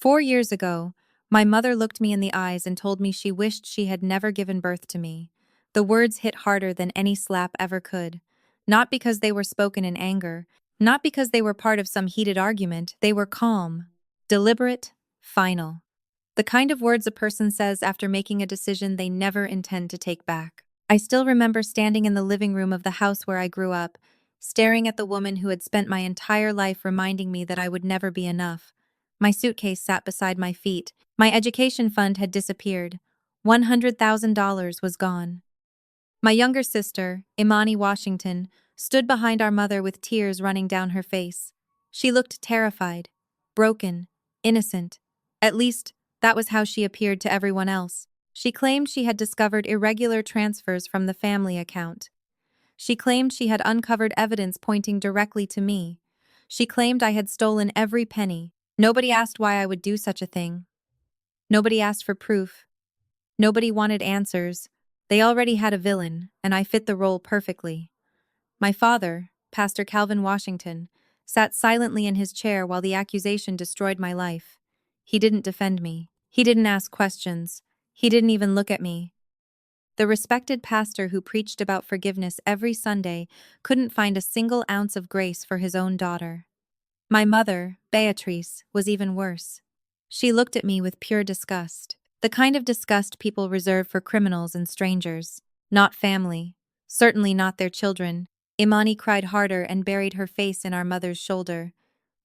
4 years ago, my mother looked me in the eyes and told me she wished she had never given birth to me. The words hit harder than any slap ever could. Not because they were spoken in anger, not because they were part of some heated argument, they were calm, deliberate, final. The kind of words a person says after making a decision they never intend to take back. I still remember standing in the living room of the house where I grew up, staring at the woman who had spent my entire life reminding me that I would never be enough. My suitcase sat beside my feet. My education fund had disappeared. $100,000 was gone. My younger sister, Imani Washington, stood behind our mother with tears running down her face. She looked terrified, broken, innocent. At least, that was how she appeared to everyone else. She claimed she had discovered irregular transfers from the family account. She claimed she had uncovered evidence pointing directly to me. She claimed I had stolen every penny. Nobody asked why I would do such a thing. Nobody asked for proof. Nobody wanted answers. They already had a villain, and I fit the role perfectly. My father, Pastor Calvin Washington, sat silently in his chair while the accusation destroyed my life. He didn't defend me. He didn't ask questions. He didn't even look at me. The respected pastor who preached about forgiveness every Sunday couldn't find a single ounce of grace for his own daughter. My mother, Beatrice, was even worse. She looked at me with pure disgust. The kind of disgust people reserve for criminals and strangers. Not family. Certainly not their children. Imani cried harder and buried her face in our mother's shoulder.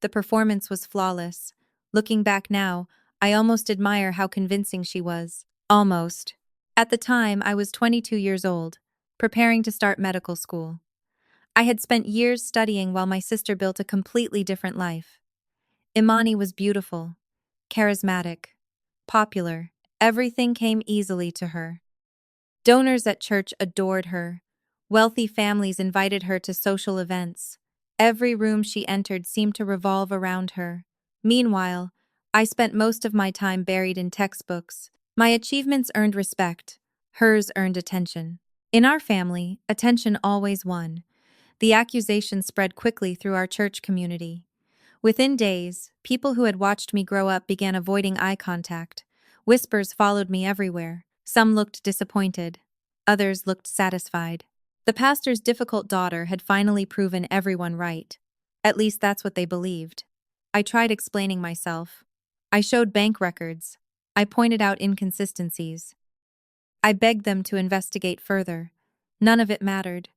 The performance was flawless. Looking back now, I almost admire how convincing she was. Almost. At the time, I was 22 years old, preparing to start medical school. I had spent years studying while my sister built a completely different life. Imani was beautiful, charismatic, popular. Everything came easily to her. Donors at church adored her. Wealthy families invited her to social events. Every room she entered seemed to revolve around her. Meanwhile, I spent most of my time buried in textbooks. My achievements earned respect. Hers earned attention. In our family, attention always won. The accusation spread quickly through our church community. Within days, people who had watched me grow up began avoiding eye contact. Whispers followed me everywhere. Some looked disappointed. Others looked satisfied. The pastor's difficult daughter had finally proven everyone right. At least that's what they believed. I tried explaining myself. I showed bank records. I pointed out inconsistencies. I begged them to investigate further. None of it mattered.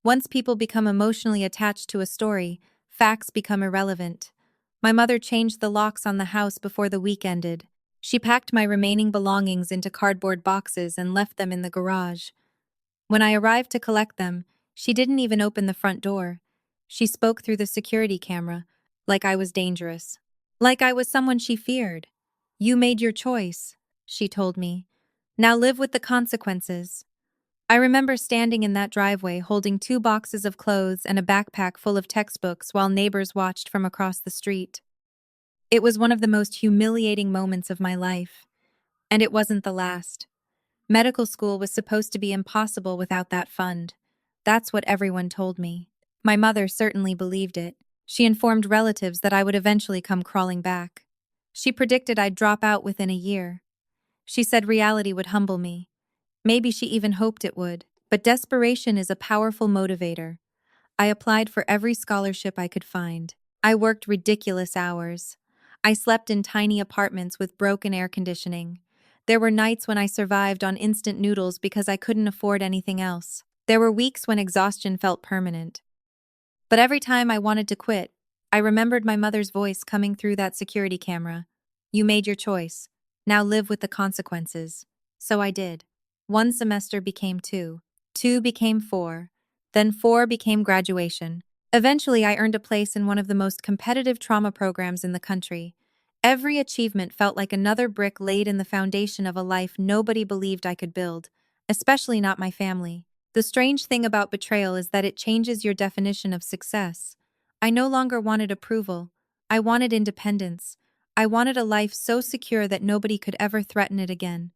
Once people become emotionally attached to a story, facts become irrelevant. My mother changed the locks on the house before the week ended. She packed my remaining belongings into cardboard boxes and left them in the garage. When I arrived to collect them, she didn't even open the front door. She spoke through the security camera, like I was dangerous. Like I was someone she feared. "You made your choice," she told me. "Now live with the consequences." I remember standing in that driveway holding 2 boxes of clothes and a backpack full of textbooks while neighbors watched from across the street. It was one of the most humiliating moments of my life. And it wasn't the last. Medical school was supposed to be impossible without that fund. That's what everyone told me. My mother certainly believed it. She informed relatives that I would eventually come crawling back. She predicted I'd drop out within a year. She said reality would humble me. Maybe she even hoped it would. But desperation is a powerful motivator. I applied for every scholarship I could find. I worked ridiculous hours. I slept in tiny apartments with broken air conditioning. There were nights when I survived on instant noodles because I couldn't afford anything else. There were weeks when exhaustion felt permanent. But every time I wanted to quit, I remembered my mother's voice coming through that security camera. "You made your choice. Now live with the consequences." So I did. 1 semester became 2. 2 became 4. Then 4 became graduation. Eventually, I earned a place in one of the most competitive trauma programs in the country. Every achievement felt like another brick laid in the foundation of a life nobody believed I could build, especially not my family. The strange thing about betrayal is that it changes your definition of success. I no longer wanted approval. I wanted independence. I wanted a life so secure that nobody could ever threaten it again.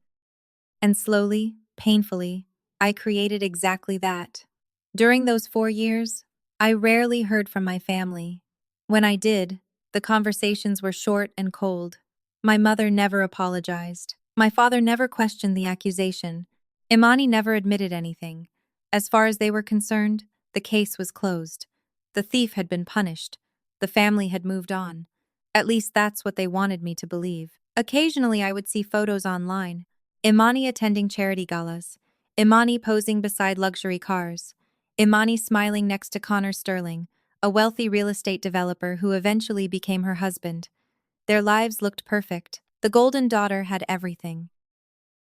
And slowly, painfully, I created exactly that. During those 4 years, I rarely heard from my family. When I did, the conversations were short and cold. My mother never apologized. My father never questioned the accusation. Imani never admitted anything. As far as they were concerned, the case was closed. The thief had been punished. The family had moved on. At least that's what they wanted me to believe. Occasionally, I would see photos online. Imani attending charity galas. Imani posing beside luxury cars. Imani smiling next to Connor Sterling, a wealthy real estate developer who eventually became her husband. Their lives looked perfect. The golden daughter had everything.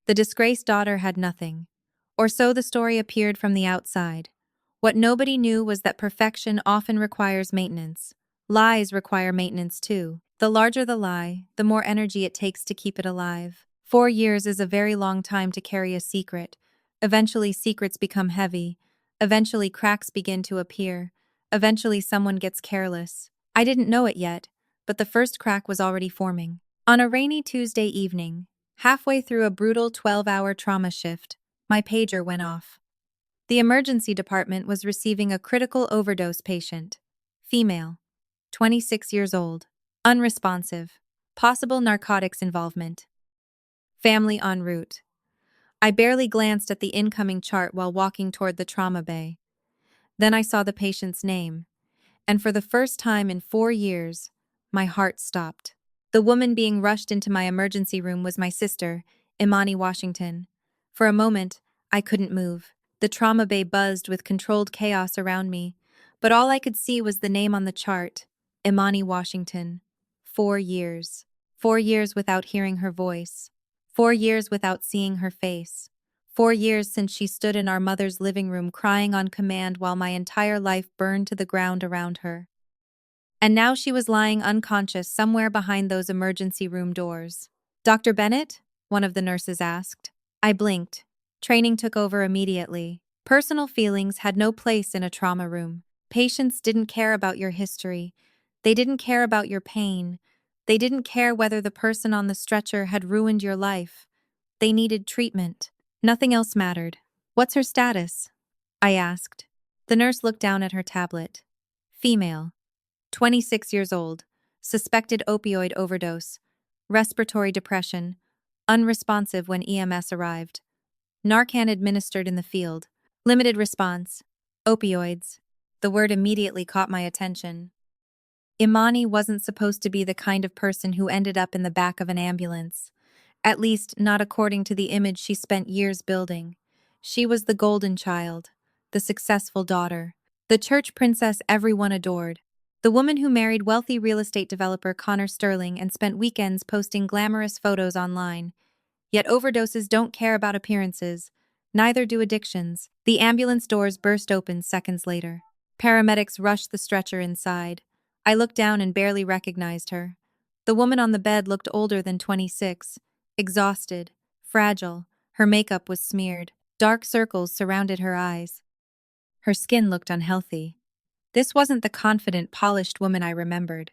The disgraced daughter had nothing. Or so the story appeared from the outside. What nobody knew was that perfection often requires maintenance. Lies require maintenance too. The larger the lie, the more energy it takes to keep it alive. 4 years is a very long time to carry a secret. Eventually, secrets become heavy. Eventually, cracks begin to appear. Eventually, someone gets careless. I didn't know it yet, but the first crack was already forming. On a rainy Tuesday evening, halfway through a brutal 12-hour trauma shift, my pager went off. The emergency department was receiving a critical overdose patient. Female. 26 years old. Unresponsive. Possible narcotics involvement. Family en route. I barely glanced at the incoming chart while walking toward the trauma bay. Then I saw the patient's name, and for the first time in 4 years, my heart stopped. The woman being rushed into my emergency room was my sister, Kiara Washington. For a moment, I couldn't move. The trauma bay buzzed with controlled chaos around me, but all I could see was the name on the chart, Kiara Washington. 4 years. 4 years without hearing her voice. 4 years without seeing her face. 4 years since she stood in our mother's living room crying on command while my entire life burned to the ground around her. And now she was lying unconscious somewhere behind those emergency room doors. "Dr. Bennett?" one of the nurses asked. I blinked. Training took over immediately. Personal feelings had no place in a trauma room. Patients didn't care about your history. They didn't care about your pain. They didn't care whether the person on the stretcher had ruined your life. They needed treatment. Nothing else mattered. "What's her status?" I asked. The nurse looked down at her tablet. Female. 26 years old. Suspected opioid overdose. Respiratory depression. Unresponsive when EMS arrived. Narcan administered in the field. Limited response. Opioids. The word immediately caught my attention. Imani wasn't supposed to be the kind of person who ended up in the back of an ambulance. At least, not according to the image she spent years building. She was the golden child. The successful daughter. The church princess everyone adored. The woman who married wealthy real estate developer Connor Sterling and spent weekends posting glamorous photos online. Yet overdoses don't care about appearances. Neither do addictions. The ambulance doors burst open seconds later. Paramedics rushed the stretcher inside. I looked down and barely recognized her. The woman on the bed looked older than 26, exhausted, fragile. Her makeup was smeared. Dark circles surrounded her eyes. Her skin looked unhealthy. This wasn't the confident, polished woman I remembered.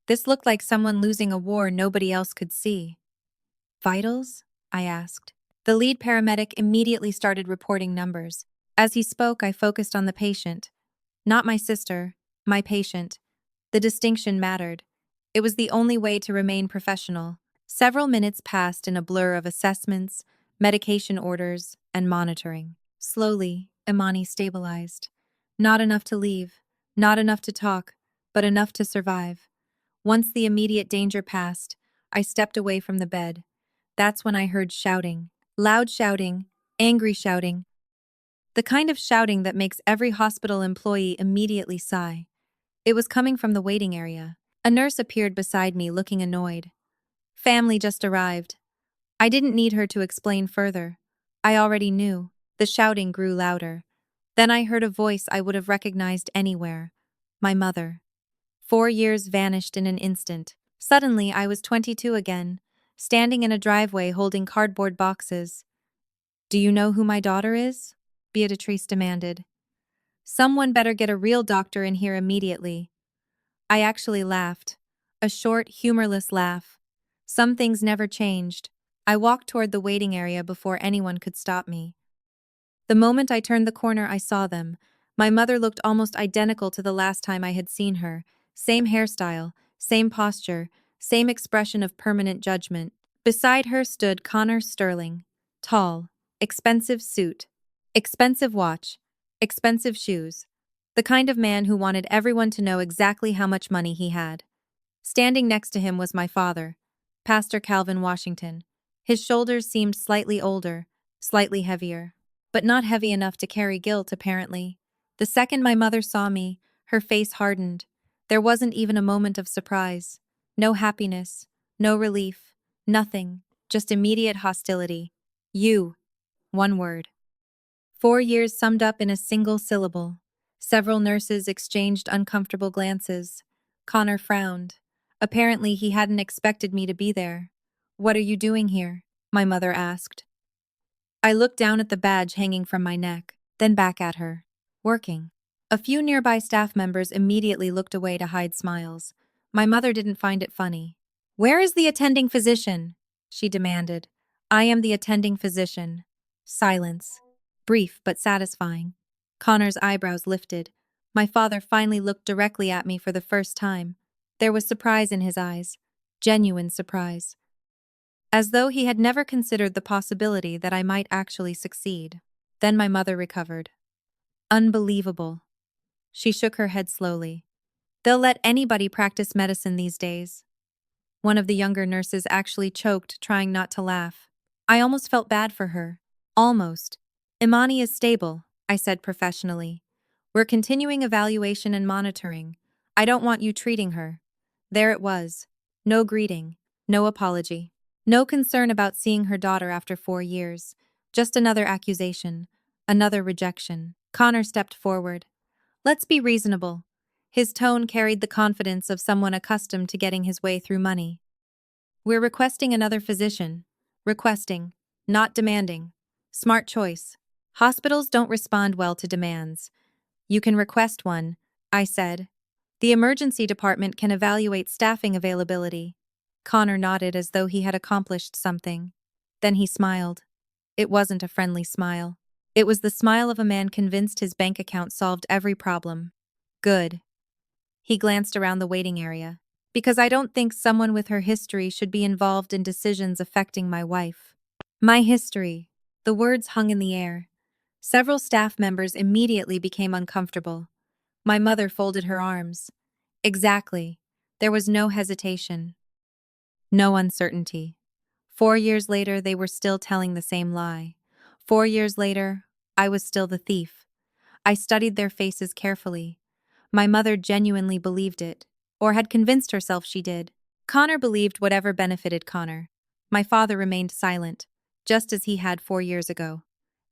This looked like someone losing a war nobody else could see. "Vitals?" I asked. The lead paramedic immediately started reporting numbers. As he spoke, I focused on the patient. Not my sister, my patient. The distinction mattered. It was the only way to remain professional. Several minutes passed in a blur of assessments, medication orders, and monitoring. Slowly, Imani stabilized. Not enough to leave. Not enough to talk, but enough to survive. Once the immediate danger passed, I stepped away from the bed. That's when I heard shouting. Loud shouting, angry shouting. The kind of shouting that makes every hospital employee immediately sigh. It was coming from the waiting area. A nurse appeared beside me looking annoyed. "Family just arrived." I didn't need her to explain further. I already knew. The shouting grew louder. Then I heard a voice I would have recognized anywhere. My mother. 4 years vanished in an instant. Suddenly, I was 22 again, standing in a driveway holding cardboard boxes. "Do you know who my daughter is?" Beatrice demanded. "Someone better get a real doctor in here immediately." I actually laughed. A short, humorless laugh. Some things never changed. I walked toward the waiting area before anyone could stop me. The moment I turned the corner, I saw them. My mother looked almost identical to the last time I had seen her. Same hairstyle, same posture, same expression of permanent judgment. Beside her stood Connor Sterling, tall, expensive suit, expensive watch, expensive shoes, the kind of man who wanted everyone to know exactly how much money he had. Standing next to him was my father, Pastor Calvin Washington. His shoulders seemed slightly older, slightly heavier, but not heavy enough to carry guilt, apparently. The second my mother saw me, her face hardened. There wasn't even a moment of surprise. No happiness, no relief, nothing, just immediate hostility. You. One word. 4 years summed up in a single syllable. Several nurses exchanged uncomfortable glances. Connor frowned. Apparently, he hadn't expected me to be there. "What are you doing here?" my mother asked. I looked down at the badge hanging from my neck, then back at her. Working. A few nearby staff members immediately looked away to hide smiles. My mother didn't find it funny. "Where is the attending physician?" she demanded. "I am the attending physician." Silence. Brief but satisfying. Connor's eyebrows lifted. My father finally looked directly at me for the first time. There was surprise in his eyes. Genuine surprise. As though he had never considered the possibility that I might actually succeed. Then my mother recovered. Unbelievable. She shook her head slowly. "They'll let anybody practice medicine these days." One of the younger nurses actually choked, trying not to laugh. I almost felt bad for her. Almost. "Imani is stable," I said professionally. "We're continuing evaluation and monitoring. I don't want you treating her." There it was. No greeting. No apology. No concern about seeing her daughter after 4 years. Just another accusation. Another rejection. Connor stepped forward. "Let's be reasonable." His tone carried the confidence of someone accustomed to getting his way through money. "We're requesting another physician." Requesting, not demanding. Smart choice. Hospitals don't respond well to demands. "You can request one," I said. "The emergency department can evaluate staffing availability." Connor nodded as though he had accomplished something. Then he smiled. It wasn't a friendly smile. It was the smile of a man convinced his bank account solved every problem. "Good." He glanced around the waiting area. "Because I don't think someone with her history should be involved in decisions affecting my wife." My history. The words hung in the air. Several staff members immediately became uncomfortable. My mother folded her arms. Exactly. There was no hesitation. No uncertainty. 4 years later, they were still telling the same lie. 4 years later, I was still the thief. I studied their faces carefully. My mother genuinely believed it, or had convinced herself she did. Connor believed whatever benefited Connor. My father remained silent, just as he had 4 years ago.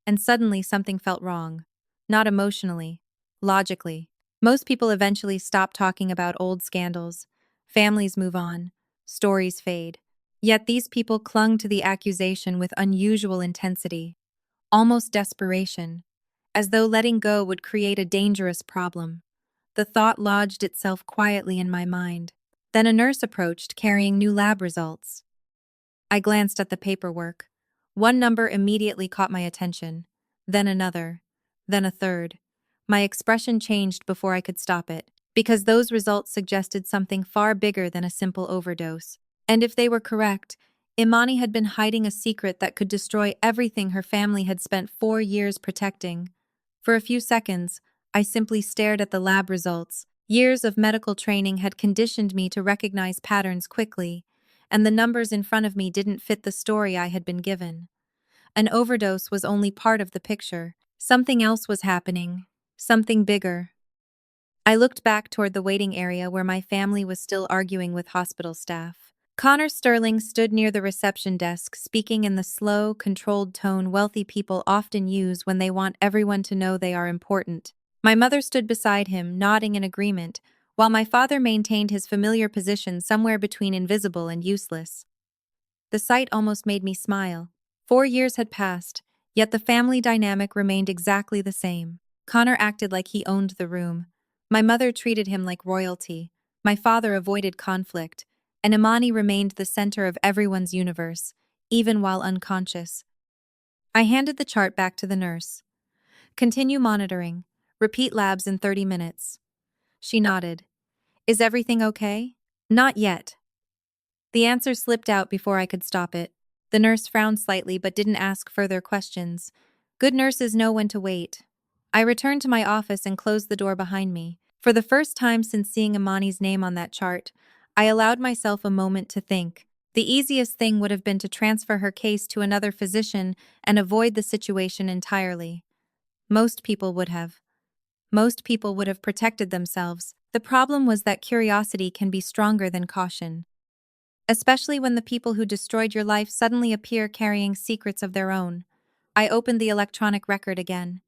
And suddenly something felt wrong. Not emotionally, logically. Most people eventually stop talking about old scandals. Families move on. Stories fade. Yet these people clung to the accusation with unusual intensity, almost desperation, as though letting go would create a dangerous problem. The thought lodged itself quietly in my mind. Then a nurse approached, carrying new lab results. I glanced at the paperwork. One number immediately caught my attention, then another, then a third. My expression changed before I could stop it, because those results suggested something far bigger than a simple overdose. And if they were correct, Imani had been hiding a secret that could destroy everything her family had spent 4 years protecting. For a few seconds, I simply stared at the lab results. Years of medical training had conditioned me to recognize patterns quickly, and the numbers in front of me didn't fit the story I had been given. An overdose was only part of the picture. Something else was happening. Something bigger. I looked back toward the waiting area where my family was still arguing with hospital staff. Connor Sterling stood near the reception desk, speaking in the slow, controlled tone wealthy people often use when they want everyone to know they are important. My mother stood beside him, nodding in agreement, while my father maintained his familiar position somewhere between invisible and useless. The sight almost made me smile. 4 years had passed, yet the family dynamic remained exactly the same. Connor acted like he owned the room. My mother treated him like royalty. My father avoided conflict, and Imani remained the center of everyone's universe, even while unconscious. I handed the chart back to the nurse. "Continue monitoring. Repeat labs in 30 minutes. She nodded. "Is everything okay?" "Not yet." The answer slipped out before I could stop it. The nurse frowned slightly but didn't ask further questions. Good nurses know when to wait. I returned to my office and closed the door behind me. For the first time since seeing Imani's name on that chart, I allowed myself a moment to think. The easiest thing would have been to transfer her case to another physician and avoid the situation entirely. Most people would have. Most people would have protected themselves. The problem was that curiosity can be stronger than caution. Especially when the people who destroyed your life suddenly appear carrying secrets of their own. I opened the electronic record again.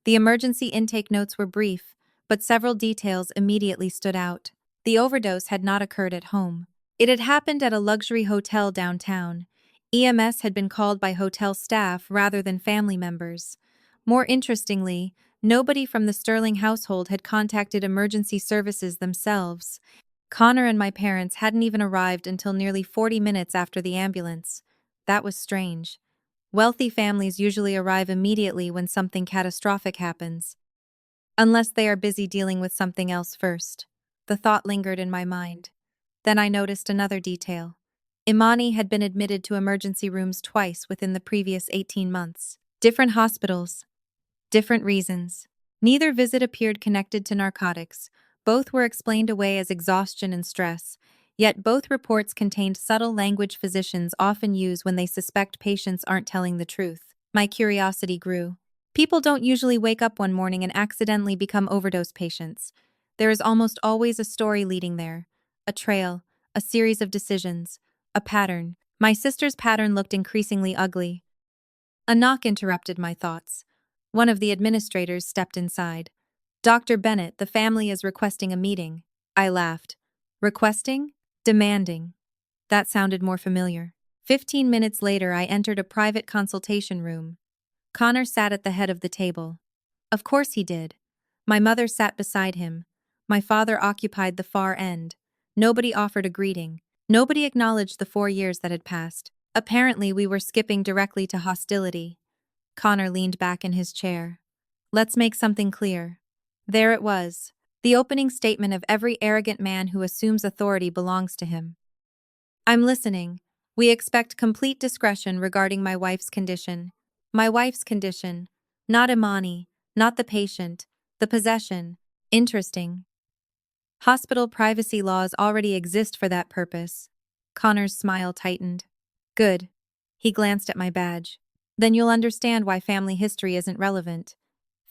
The emergency intake notes were brief, but several details immediately stood out. The overdose had not occurred at home. It had happened at a luxury hotel downtown. EMS had been called by hotel staff rather than family members. More interestingly, nobody from the Sterling household had contacted emergency services themselves. Connor and my parents hadn't even arrived until nearly 40 minutes after the ambulance. That was strange. Wealthy families usually arrive immediately when something catastrophic happens, unless they are busy dealing with something else first. The thought lingered in my mind. Then I noticed another detail. Imani had been admitted to emergency rooms twice within the previous 18 months. Different hospitals. Different reasons. Neither visit appeared connected to narcotics. Both were explained away as exhaustion and stress, yet both reports contained subtle language physicians often use when they suspect patients aren't telling the truth. My curiosity grew. People don't usually wake up one morning and accidentally become overdose patients. There is almost always a story leading there. A trail, a series of decisions, a pattern. My sister's pattern looked increasingly ugly. A knock interrupted my thoughts. One of the administrators stepped inside. Dr. Bennett, the family is requesting a meeting. I laughed. Requesting? Demanding. That sounded more familiar. 15 minutes later, I entered a private consultation room. Connor sat at the head of the table. Of course he did. My mother sat beside him. My father occupied the far end. Nobody offered a greeting. Nobody acknowledged the 4 years that had passed. Apparently, we were skipping directly to hostility. Connor leaned back in his chair. Let's make something clear. There it was. The opening statement of every arrogant man who assumes authority belongs to him. I'm listening. We expect complete discretion regarding my wife's condition. My wife's condition. Not Imani, not the patient, the possession. Interesting. Hospital privacy laws already exist for that purpose. Connor's smile tightened. Good. He glanced at my badge. Then you'll understand why family history isn't relevant.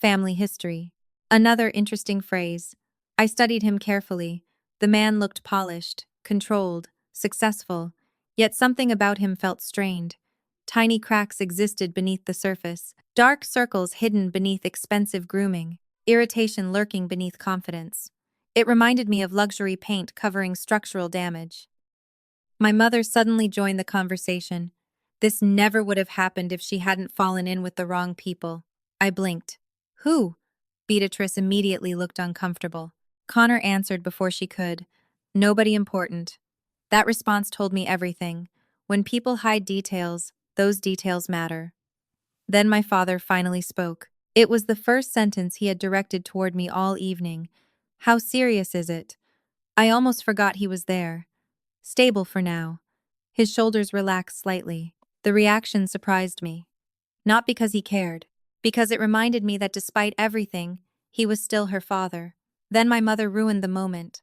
Family history. Another interesting phrase. I studied him carefully. The man looked polished, controlled, successful, yet something about him felt strained. Tiny cracks existed beneath the surface, dark circles hidden beneath expensive grooming, irritation lurking beneath confidence. It reminded me of luxury paint covering structural damage. My mother suddenly joined the conversation. This never would have happened if she hadn't fallen in with the wrong people. I blinked. Who? Beatrice immediately looked uncomfortable. Connor answered before she could. Nobody important. That response told me everything. When people hide details, those details matter. Then my father finally spoke. It was the first sentence he had directed toward me all evening. How serious is it? I almost forgot he was there. Stable for now. His shoulders relaxed slightly. The reaction surprised me. Not because he cared, because it reminded me that despite everything, he was still her father. Then my mother ruined the moment.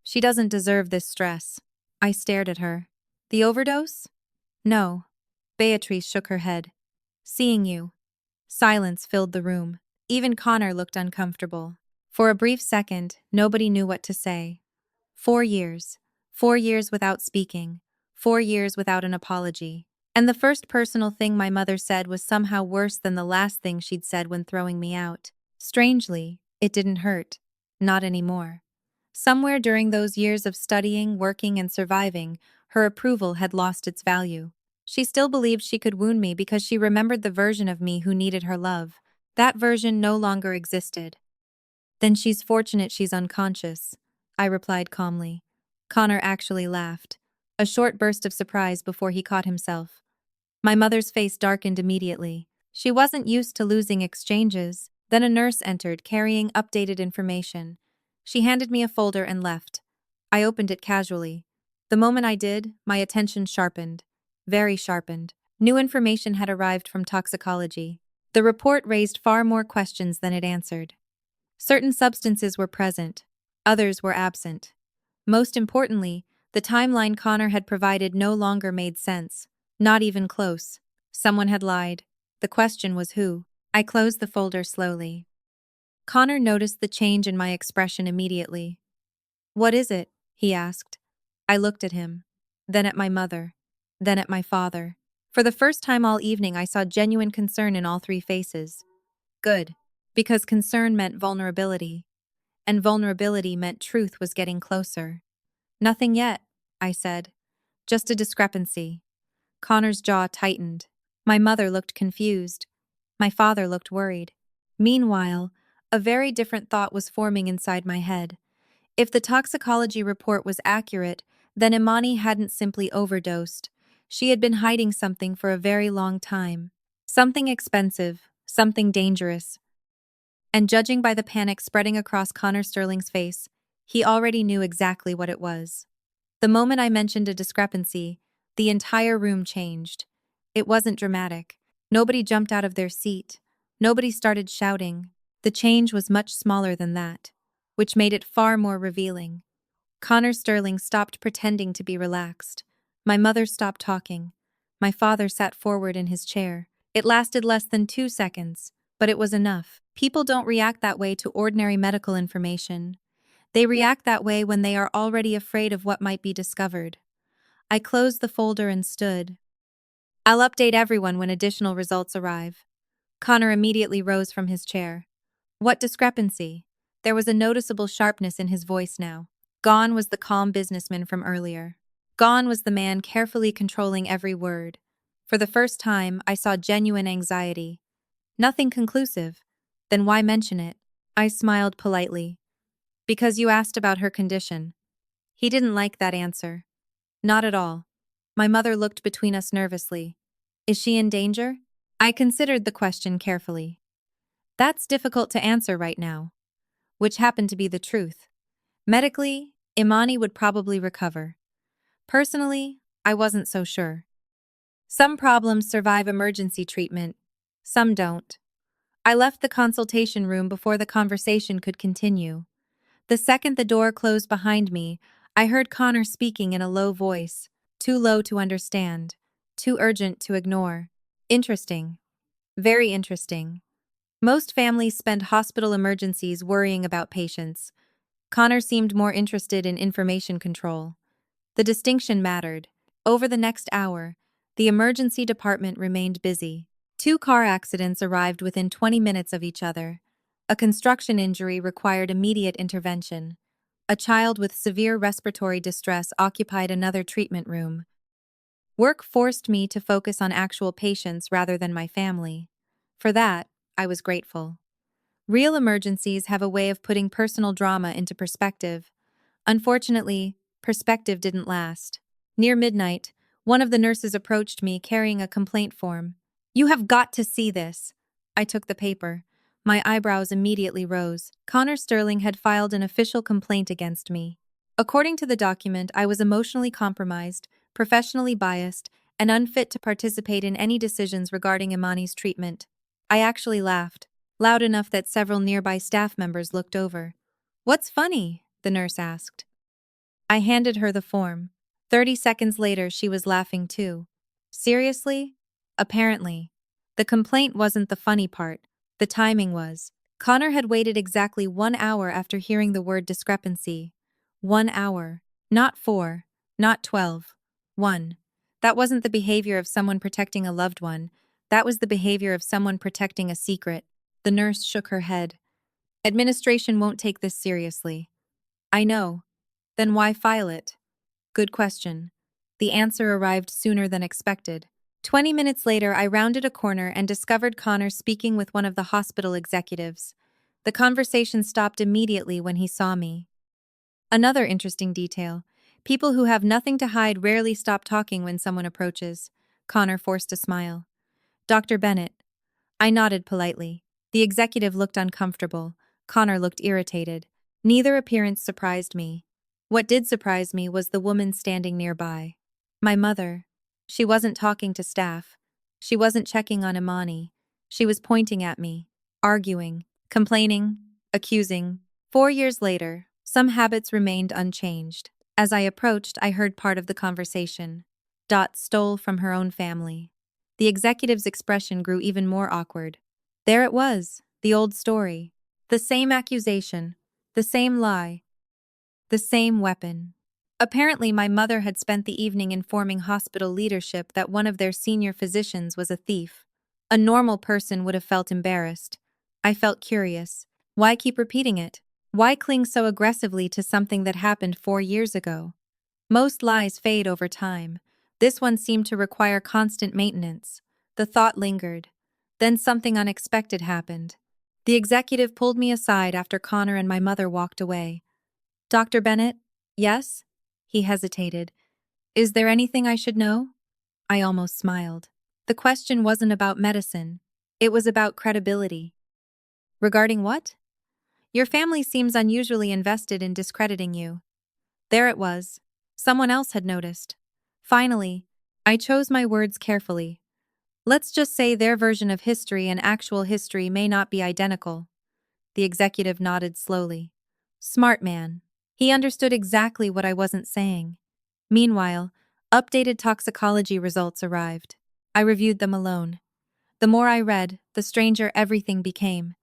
She doesn't deserve this stress. I stared at her. The overdose? No. Beatrice shook her head. Seeing you. Silence filled the room. Even Connor looked uncomfortable. For a brief second, nobody knew what to say. 4 years. 4 years without speaking. 4 years without an apology. And the first personal thing my mother said was somehow worse than the last thing she'd said when throwing me out. Strangely, it didn't hurt. Not anymore. Somewhere during those years of studying, working, and surviving, her approval had lost its value. She still believed she could wound me because she remembered the version of me who needed her love. That version no longer existed. Then she's fortunate she's unconscious, I replied calmly. Connor actually laughed. A short burst of surprise before he caught himself. My mother's face darkened immediately. She wasn't used to losing exchanges. Then a nurse entered, carrying updated information. She handed me a folder and left. I opened it casually. The moment I did, my attention sharpened. Very sharpened. New information had arrived from toxicology. The report raised far more questions than it answered. Certain substances were present, others were absent. Most importantly, the timeline Connor had provided no longer made sense. Not even close. Someone had lied. The question was who. I closed the folder slowly. Connor noticed the change in my expression immediately. "What is it?" he asked. I looked at him, then at my mother, then at my father. For the first time all evening, I saw genuine concern in all three faces. Good, because concern meant vulnerability, and vulnerability meant truth was getting closer. "Nothing yet," I said. "Just a discrepancy." Connor's jaw tightened. My mother looked confused. My father looked worried. Meanwhile, a very different thought was forming inside my head. If the toxicology report was accurate, then Imani hadn't simply overdosed. She had been hiding something for a very long time. Something expensive, something dangerous. And judging by the panic spreading across Connor Sterling's face, he already knew exactly what it was. The moment I mentioned a discrepancy, the entire room changed. It wasn't dramatic. Nobody jumped out of their seat. Nobody started shouting. The change was much smaller than that, which made it far more revealing. Connor Sterling stopped pretending to be relaxed. My mother stopped talking. My father sat forward in his chair. It lasted less than 2 seconds, but it was enough. People don't react that way to ordinary medical information. They react that way when they are already afraid of what might be discovered. I closed the folder and stood. "I'll update everyone when additional results arrive." Connor immediately rose from his chair. "What discrepancy?" There was a noticeable sharpness in his voice now. Gone was the calm businessman from earlier. Gone was the man carefully controlling every word. For the first time, I saw genuine anxiety. "Nothing conclusive. Then why mention it?" I smiled politely. "Because you asked about her condition." He didn't like that answer. Not at all. My mother looked between us nervously. "Is she in danger?" I considered the question carefully. "That's difficult to answer right now." Which happened to be the truth. Medically, Imani would probably recover. Personally, I wasn't so sure. Some problems survive emergency treatment, some don't. I left the consultation room before the conversation could continue. The second the door closed behind me, I heard Connor speaking in a low voice, too low to understand, too urgent to ignore. "Interesting. Very interesting. Most families spend hospital emergencies worrying about patients. Connor seemed more interested in information control. The distinction mattered. Over the next hour, the emergency department remained busy. 2 car accidents arrived within 20 minutes of each other. A construction injury required immediate intervention. A child with severe respiratory distress occupied another treatment room. Work forced me to focus on actual patients rather than my family. For that, I was grateful. Real emergencies have a way of putting personal drama into perspective. Unfortunately, perspective didn't last. Near midnight, one of the nurses approached me carrying a complaint form. "You have got to see this." I took the paper. My eyebrows immediately rose. Connor Sterling had filed an official complaint against me. According to the document, I was emotionally compromised, professionally biased, and unfit to participate in any decisions regarding Imani's treatment. I actually laughed, loud enough that several nearby staff members looked over. "What's funny?" the nurse asked. I handed her the form. 30 seconds later, she was laughing too. Seriously? Apparently. The complaint wasn't the funny part. The timing was. Connor had waited exactly 1 hour after hearing the word discrepancy. 1 hour. Not 4. Not 12. 1. That wasn't the behavior of someone protecting a loved one. That was the behavior of someone protecting a secret. The nurse shook her head. "Administration won't take this seriously." "I know. Then why file it?" Good question. The answer arrived sooner than expected. 20 minutes later, I rounded a corner and discovered Connor speaking with one of the hospital executives. The conversation stopped immediately when he saw me. Another interesting detail. People who have nothing to hide rarely stop talking when someone approaches. Connor forced a smile. "Dr. Bennett." I nodded politely. The executive looked uncomfortable. Connor looked irritated. Neither appearance surprised me. What did surprise me was the woman standing nearby. My mother. She wasn't talking to staff. She wasn't checking on Imani. She was pointing at me, arguing, complaining, accusing. 4 years later, some habits remained unchanged. As I approached, I heard part of the conversation. Dot stole from her own family. The executive's expression grew even more awkward. There it was, the old story. The same accusation, the same lie, the same weapon. Apparently, my mother had spent the evening informing hospital leadership that one of their senior physicians was a thief. A normal person would have felt embarrassed. I felt curious. Why keep repeating it? Why cling so aggressively to something that happened 4 years ago? Most lies fade over time. This one seemed to require constant maintenance. The thought lingered. Then something unexpected happened. The executive pulled me aside after Connor and my mother walked away. Dr. Bennett? Yes? He hesitated. Is there anything I should know? I almost smiled. The question wasn't about medicine. It was about credibility. Regarding what? Your family seems unusually invested in discrediting you. There it was. Someone else had noticed. Finally, I chose my words carefully. Let's just say their version of history and actual history may not be identical. The executive nodded slowly. Smart man. He understood exactly what I wasn't saying. Meanwhile, updated toxicology results arrived. I reviewed them alone. The more I read, the stranger everything became.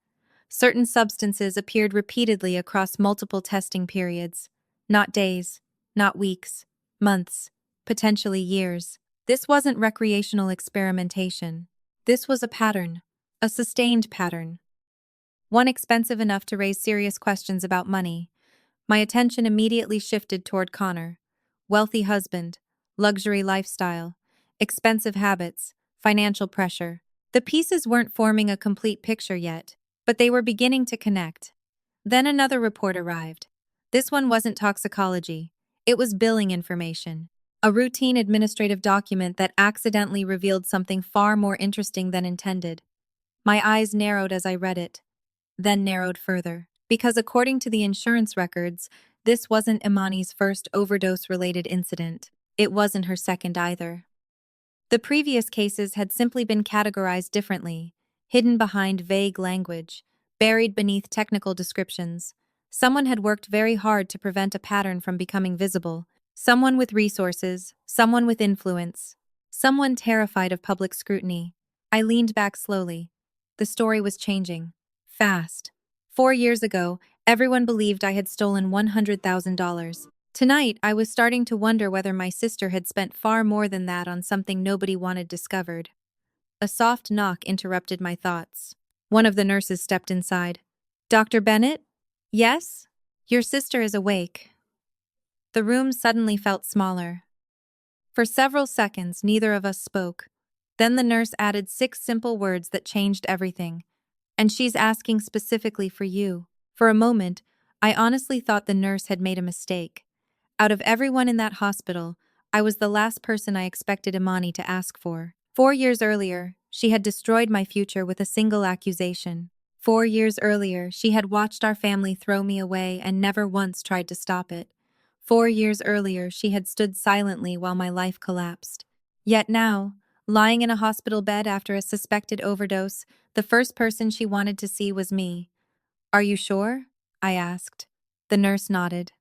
Certain substances appeared repeatedly across multiple testing periods. Not days, not weeks, months, potentially years. This wasn't recreational experimentation. This was a pattern, a sustained pattern. One expensive enough to raise serious questions about money. My attention immediately shifted toward Connor. Wealthy husband, luxury lifestyle, expensive habits, financial pressure. The pieces weren't forming a complete picture yet, but they were beginning to connect. Then another report arrived. This one wasn't toxicology. It was billing information. A routine administrative document that accidentally revealed something far more interesting than intended. My eyes narrowed as I read it, then narrowed further. Because according to the insurance records, this wasn't Imani's first overdose-related incident. It wasn't her second either. The previous cases had simply been categorized differently, hidden behind vague language, buried beneath technical descriptions. Someone had worked very hard to prevent a pattern from becoming visible. Someone with resources, someone with influence, someone terrified of public scrutiny. I leaned back slowly. The story was changing. Fast. 4 years ago, everyone believed I had stolen $100,000. Tonight, I was starting to wonder whether my sister had spent far more than that on something nobody wanted discovered. A soft knock interrupted my thoughts. One of the nurses stepped inside. Dr. Bennett? Yes? Your sister is awake. The room suddenly felt smaller. For several seconds, neither of us spoke. Then the nurse added 6 simple words that changed everything. And she's asking specifically for you. For a moment, I honestly thought the nurse had made a mistake. Out of everyone in that hospital, I was the last person I expected Imani to ask for. 4 years earlier, she had destroyed my future with a single accusation. 4 years earlier, she had watched our family throw me away and never once tried to stop it. 4 years earlier, she had stood silently while my life collapsed. Yet now, lying in a hospital bed after a suspected overdose, the first person she wanted to see was me. Are you sure? I asked. The nurse nodded.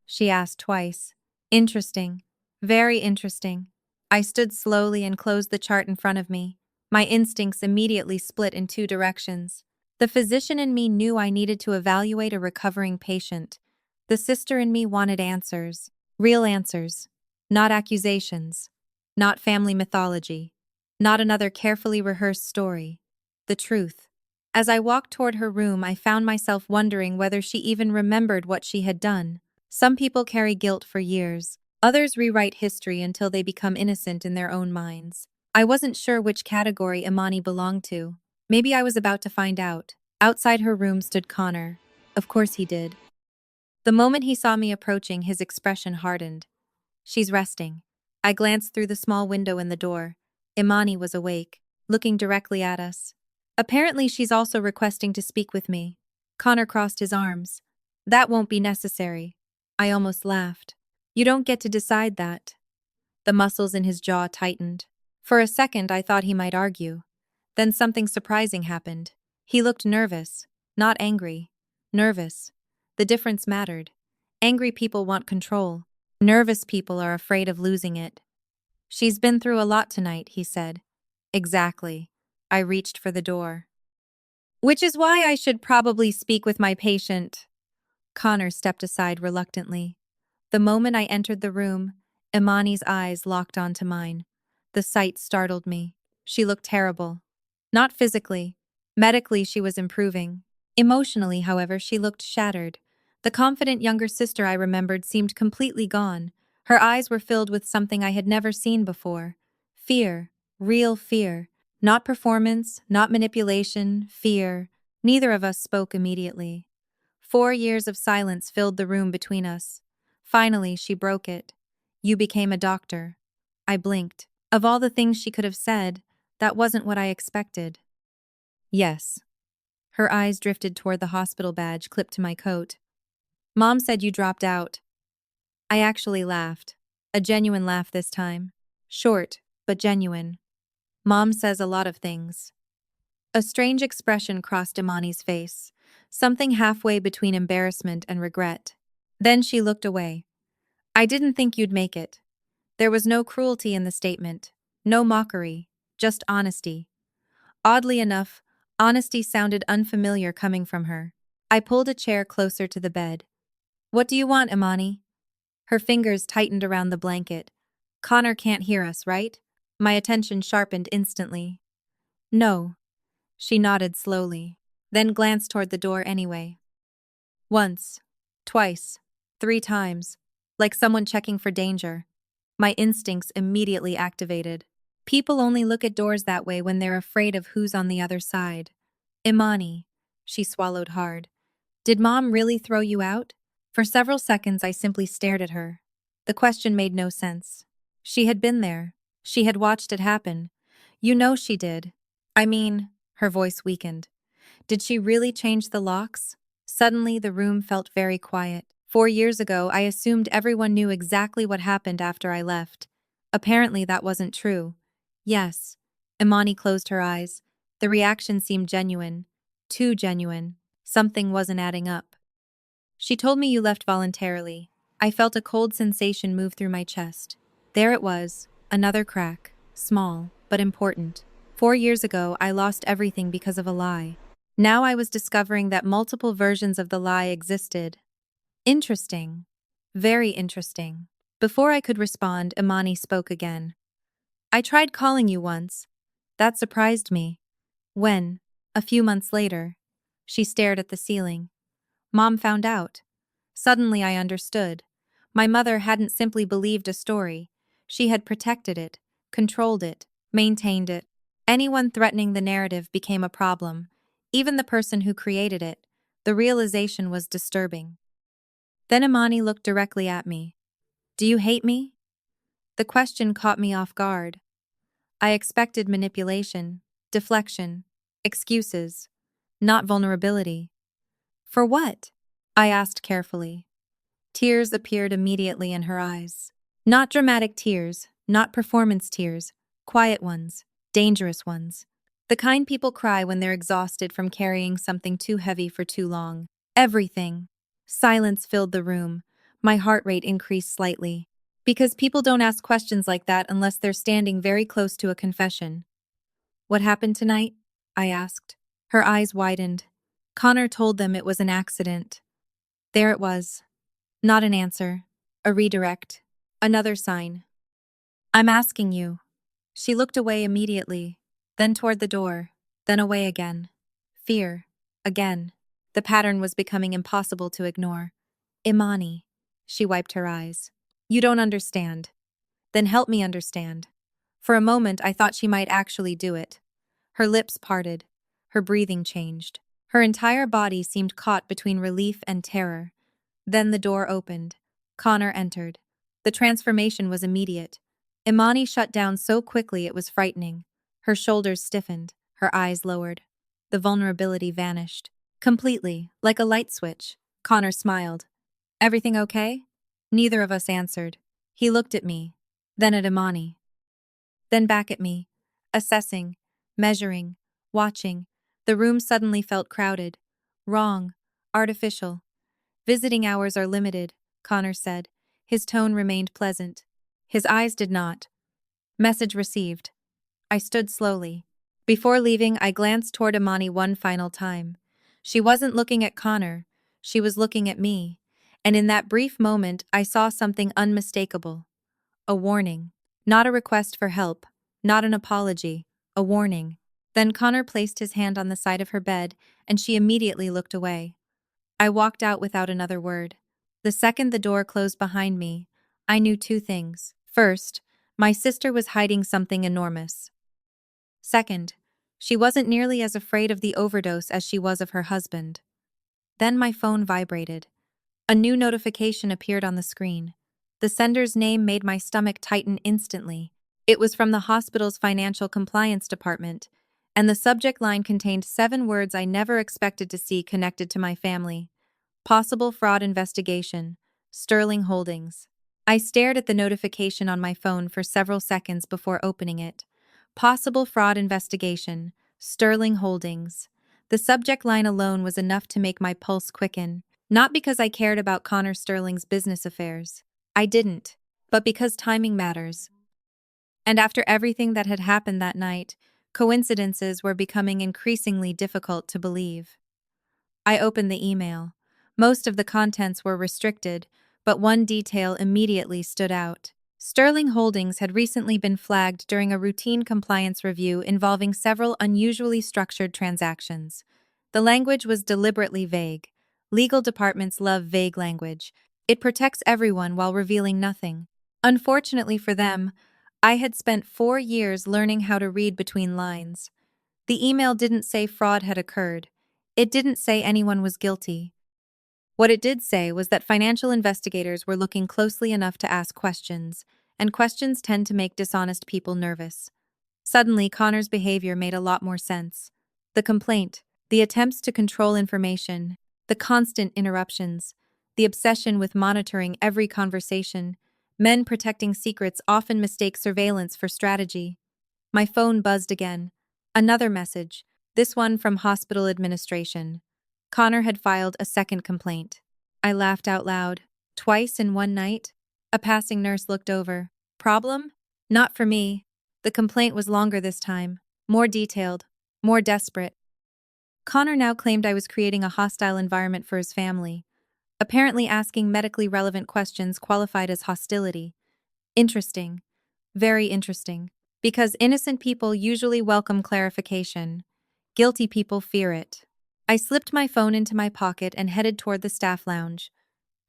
She asked twice. Interesting. Very interesting. I stood slowly and closed the chart in front of me. My instincts immediately split in 2 directions. The physician in me knew I needed to evaluate a recovering patient. The sister in me wanted answers. Real answers. Not accusations. Not family mythology. Not another carefully rehearsed story. The truth. As I walked toward her room, I found myself wondering whether she even remembered what she had done. Some people carry guilt for years. Others rewrite history until they become innocent in their own minds. I wasn't sure which category Imani belonged to. Maybe I was about to find out. Outside her room stood Connor. Of course he did. The moment he saw me approaching, his expression hardened. She's resting. I glanced through the small window in the door. Imani was awake, looking directly at us. Apparently she's also requesting to speak with me. Connor crossed his arms. That won't be necessary. I almost laughed. You don't get to decide that. The muscles in his jaw tightened. For a second, I thought he might argue. Then something surprising happened. He looked nervous, not angry. Nervous. The difference mattered. Angry people want control. Nervous people are afraid of losing it. She's been through a lot tonight, he said. Exactly. I reached for the door. Which is why I should probably speak with my patient. Connor stepped aside reluctantly. The moment I entered the room, Imani's eyes locked onto mine. The sight startled me. She looked terrible. Not physically. Medically, she was improving. Emotionally, however, she looked shattered. The confident younger sister I remembered seemed completely gone. Her eyes were filled with something I had never seen before. Fear. Real fear. Not performance, not manipulation, fear. Neither of us spoke immediately. 4 years of silence filled the room between us. Finally, she broke it. You became a doctor. I blinked. Of all the things she could have said, that wasn't what I expected. Yes. Her eyes drifted toward the hospital badge clipped to my coat. Mom said you dropped out. I actually laughed. A genuine laugh this time. Short, but genuine. Mom says a lot of things. A strange expression crossed Imani's face, something halfway between embarrassment and regret. Then she looked away. I didn't think you'd make it. There was no cruelty in the statement, no mockery, just honesty. Oddly enough, honesty sounded unfamiliar coming from her. I pulled a chair closer to the bed. What do you want, Imani? Her fingers tightened around the blanket. Connor can't hear us, right? My attention sharpened instantly. No. She nodded slowly, then glanced toward the door anyway. Once, twice, 3 times, like someone checking for danger. My instincts immediately activated. People only look at doors that way when they're afraid of who's on the other side. Imani, she swallowed hard. Did Mom really throw you out? For several seconds, I simply stared at her. The question made no sense. She had been there. She had watched it happen. You know she did. I mean, her voice weakened. Did she really change the locks? Suddenly, the room felt very quiet. 4 years ago, I assumed everyone knew exactly what happened after I left. Apparently, that wasn't true. Yes. Imani closed her eyes. The reaction seemed genuine. Too genuine. Something wasn't adding up. She told me you left voluntarily. I felt a cold sensation move through my chest. There it was, another crack. Small, but important. 4 years ago, I lost everything because of a lie. Now I was discovering that multiple versions of the lie existed. Interesting. Very interesting. Before I could respond, Imani spoke again. I tried calling you once. That surprised me. When? A few months later. She stared at the ceiling. Mom found out. Suddenly I understood. My mother hadn't simply believed a story. She had protected it, controlled it, maintained it. Anyone threatening the narrative became a problem. Even the person who created it. The realization was disturbing. Then Imani looked directly at me. Do you hate me? The question caught me off guard. I expected manipulation, deflection, excuses, not vulnerability. For what? I asked carefully. Tears appeared immediately in her eyes. Not dramatic tears, not performance tears, quiet ones, dangerous ones. The kind people cry when they're exhausted from carrying something too heavy for too long. Everything. Silence filled the room. My heart rate increased slightly. Because people don't ask questions like that unless they're standing very close to a confession. What happened tonight? I asked. Her eyes widened. Connor told them it was an accident. There it was. Not an answer. A redirect. Another sign. I'm asking you. She looked away immediately, then toward the door, then away again. Fear. Again. The pattern was becoming impossible to ignore. Imani. She wiped her eyes. You don't understand. Then help me understand. For a moment, I thought she might actually do it. Her lips parted. Her breathing changed. Her entire body seemed caught between relief and terror. Then the door opened. Connor entered. The transformation was immediate. Imani shut down so quickly it was frightening. Her shoulders stiffened. Her eyes lowered. The vulnerability vanished. Completely, like a light switch. Connor smiled. Everything okay? Neither of us answered. He looked at me, then at Imani, then back at me, assessing, measuring, watching. The room suddenly felt crowded. Wrong. Artificial. Visiting hours are limited, Connor said. His tone remained pleasant. His eyes did not. Message received. I stood slowly. Before leaving, I glanced toward Imani one final time. She wasn't looking at Connor. She was looking at me. And in that brief moment, I saw something unmistakable. A warning. Not a request for help. Not an apology. A warning. Then Connor placed his hand on the side of her bed, and she immediately looked away. I walked out without another word. The second the door closed behind me, I knew two things. First, my sister was hiding something enormous. Second, she wasn't nearly as afraid of the overdose as she was of her husband. Then my phone vibrated. A new notification appeared on the screen. The sender's name made my stomach tighten instantly. It was from the hospital's financial compliance department, and the subject line contained 7 words I never expected to see connected to my family. Possible fraud investigation. Sterling Holdings. I stared at the notification on my phone for several seconds before opening it. Possible fraud investigation. Sterling Holdings. The subject line alone was enough to make my pulse quicken. Not because I cared about Connor Sterling's business affairs. I didn't. But because timing matters. And after everything that had happened that night, coincidences were becoming increasingly difficult to believe. I opened the email. Most of the contents were restricted, but one detail immediately stood out. Sterling Holdings had recently been flagged during a routine compliance review involving several unusually structured transactions. The language was deliberately vague. Legal departments love vague language. It protects everyone while revealing nothing. Unfortunately for them, I had spent 4 years learning how to read between lines. The email didn't say fraud had occurred. It didn't say anyone was guilty. What it did say was that financial investigators were looking closely enough to ask questions, and questions tend to make dishonest people nervous. Suddenly, Connor's behavior made a lot more sense. The complaint, the attempts to control information, the constant interruptions, the obsession with monitoring every conversation. Men protecting secrets often mistake surveillance for strategy. My phone buzzed again. Another message, this one from hospital administration. Connor had filed a second complaint. I laughed out loud. Twice in one night? A passing nurse looked over. Problem? Not for me. The complaint was longer this time, more detailed, more desperate. Connor now claimed I was creating a hostile environment for his family. Apparently asking medically relevant questions qualified as hostility. Interesting. Very interesting. Because innocent people usually welcome clarification. Guilty people fear it. I slipped my phone into my pocket and headed toward the staff lounge.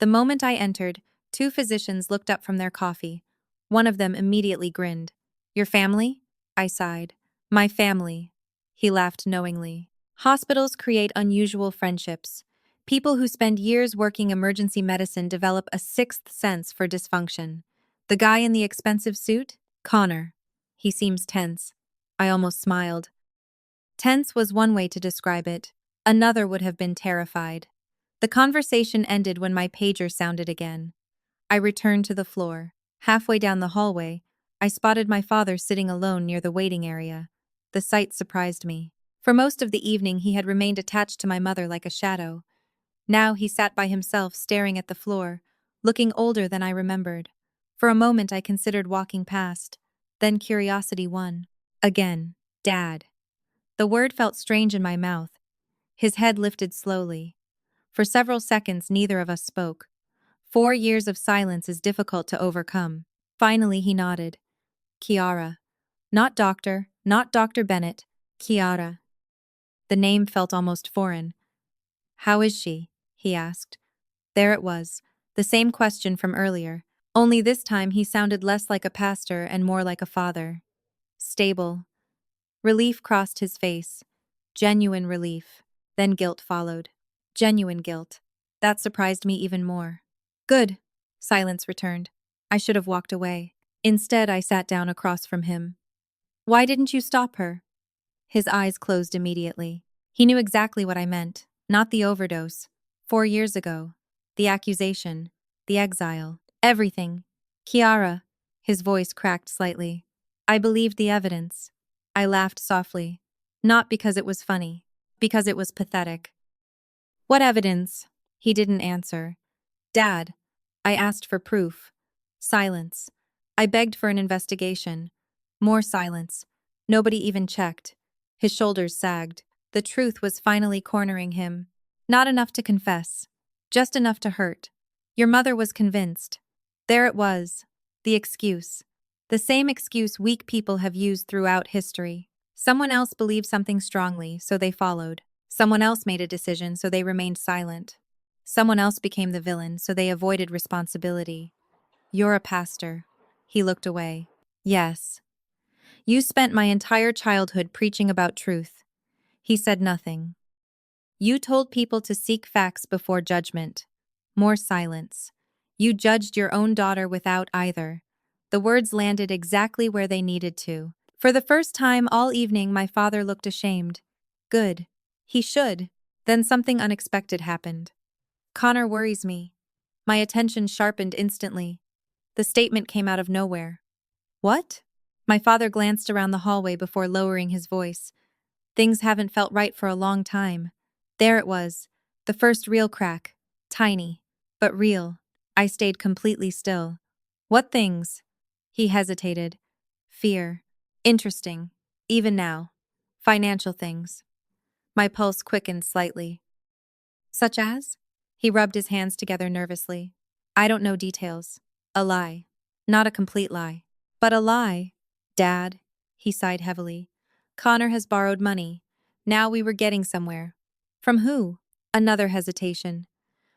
The moment I entered, 2 physicians looked up from their coffee. One of them immediately grinned. Your family? I sighed. My family. He laughed knowingly. Hospitals create unusual friendships. People who spend years working emergency medicine develop a sixth sense for dysfunction. The guy in the expensive suit? Connor. He seems tense. I almost smiled. Tense was one way to describe it. Another would have been terrified. The conversation ended when my pager sounded again. I returned to the floor. Halfway down the hallway, I spotted my father sitting alone near the waiting area. The sight surprised me. For most of the evening he had remained attached to my mother like a shadow. Now he sat by himself staring at the floor, looking older than I remembered. For a moment I considered walking past. Then curiosity won. Again, Dad. The word felt strange in my mouth. His head lifted slowly. For several seconds neither of us spoke. 4 years of silence is difficult to overcome. Finally he nodded. Kiara. Not doctor, not Dr. Bennett. Kiara. The name felt almost foreign. How is she? He asked. There it was, the same question from earlier. Only this time he sounded less like a pastor and more like a father. Stable. Relief crossed his face. Genuine relief. Then guilt followed. Genuine guilt. That surprised me even more. Good. Silence returned. I should have walked away. Instead, I sat down across from him. Why didn't you stop her? His eyes closed immediately. He knew exactly what I meant. Not the overdose. 4 years ago. The accusation. The exile. Everything. Kiara. His voice cracked slightly. I believed the evidence. I laughed softly. Not because it was funny. Because it was pathetic. What evidence? He didn't answer. Dad. I asked for proof. Silence. I begged for an investigation. More silence. Nobody even checked. His shoulders sagged. The truth was finally cornering him. Not enough to confess. Just enough to hurt. Your mother was convinced. There it was. The excuse. The same excuse weak people have used throughout history. Someone else believed something strongly, so they followed. Someone else made a decision, so they remained silent. Someone else became the villain, so they avoided responsibility. You're a pastor. He looked away. Yes. You spent my entire childhood preaching about truth. He said nothing. You told people to seek facts before judgment. More silence. You judged your own daughter without either. The words landed exactly where they needed to. For the first time all evening, my father looked ashamed. Good. He should. Then something unexpected happened. Connor worries me. My attention sharpened instantly. The statement came out of nowhere. What? My father glanced around the hallway before lowering his voice. Things haven't felt right for a long time. There it was. The first real crack. Tiny. But real. I stayed completely still. What things? He hesitated. Fear. Interesting. Even now. Financial things. My pulse quickened slightly. Such as? He rubbed his hands together nervously. I don't know details. A lie. Not a complete lie. But a lie. Dad. He sighed heavily. Connor has borrowed money. Now we were getting somewhere. From who? Another hesitation.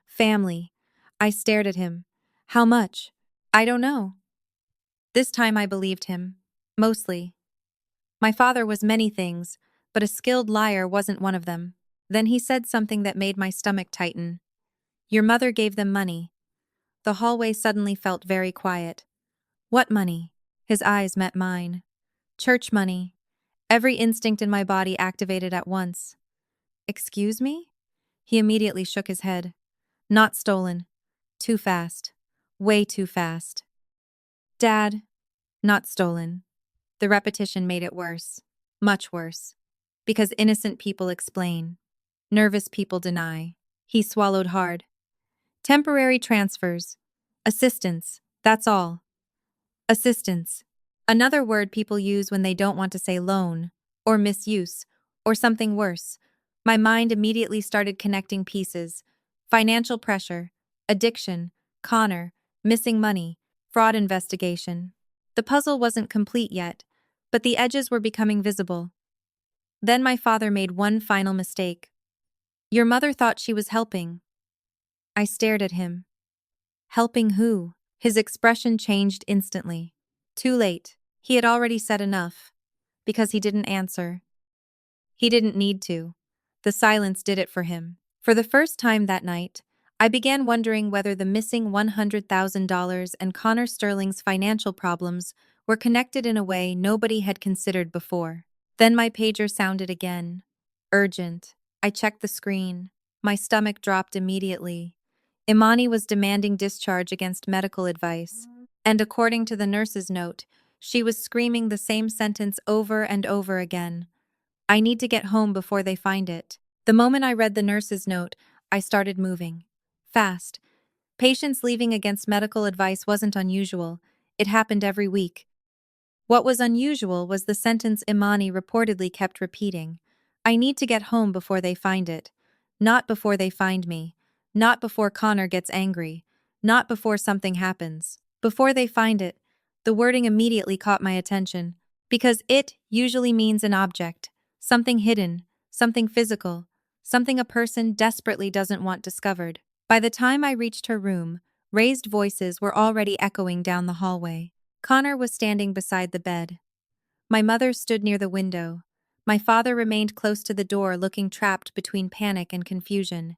Family. I stared at him. How much? I don't know. This time I believed him. Mostly. My father was many things, but a skilled liar wasn't one of them. Then he said something that made my stomach tighten. Your mother gave them money. The hallway suddenly felt very quiet. What money? His eyes met mine. Church money. Every instinct in my body activated at once. Excuse me? He immediately shook his head. Not stolen. Too fast. Way too fast. Dad. Not stolen. The repetition made it worse. Much worse. Because innocent people explain. Nervous people deny. He swallowed hard. Temporary transfers. Assistance. That's all. Assistance. Another word people use when they don't want to say loan, or misuse, or something worse. My mind immediately started connecting pieces. Financial pressure, addiction, Connor, missing money, fraud investigation. The puzzle wasn't complete yet, but the edges were becoming visible. Then my father made one final mistake. Your mother thought she was helping. I stared at him. Helping who? His expression changed instantly. Too late. He had already said enough. Because he didn't answer. He didn't need to. The silence did it for him. For the first time that night, I began wondering whether the missing $100,000 and Connor Sterling's financial problems were connected in a way nobody had considered before. Then my pager sounded again. Urgent. I checked the screen. My stomach dropped immediately. Imani was demanding discharge against medical advice. And according to the nurse's note, she was screaming the same sentence over and over again. I need to get home before they find it. The moment I read the nurse's note, I started moving. Fast. Patients leaving against medical advice wasn't unusual. It happened every week. What was unusual was the sentence Imani reportedly kept repeating. I need to get home before they find it. Not before they find me. Not before Connor gets angry. Not before something happens. Before they find it. The wording immediately caught my attention. Because it usually means an object. Something hidden. Something physical. Something a person desperately doesn't want discovered. By the time I reached her room, raised voices were already echoing down the hallway. Connor was standing beside the bed. My mother stood near the window. My father remained close to the door, looking trapped between panic and confusion.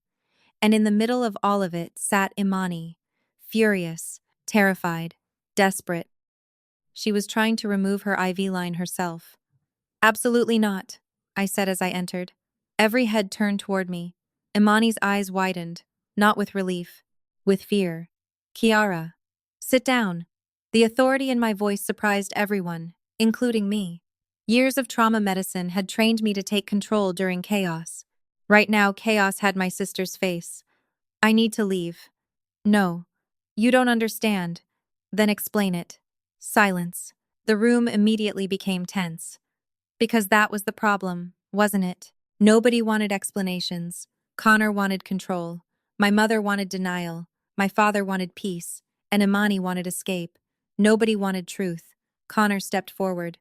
And in the middle of all of it sat Imani, furious, terrified, desperate. She was trying to remove her IV line herself. Absolutely not, I said as I entered. Every head turned toward me. Imani's eyes widened, not with relief, with fear. Kiara. Sit down. The authority in my voice surprised everyone, including me. Years of trauma medicine had trained me to take control during chaos. Right now, chaos had my sister's face. I need to leave. No. You don't understand. Then explain it. Silence. The room immediately became tense. Because that was the problem, wasn't it? Nobody wanted explanations. Connor wanted control. My mother wanted denial. My father wanted peace. And Imani wanted escape. Nobody wanted truth. Connor stepped forward.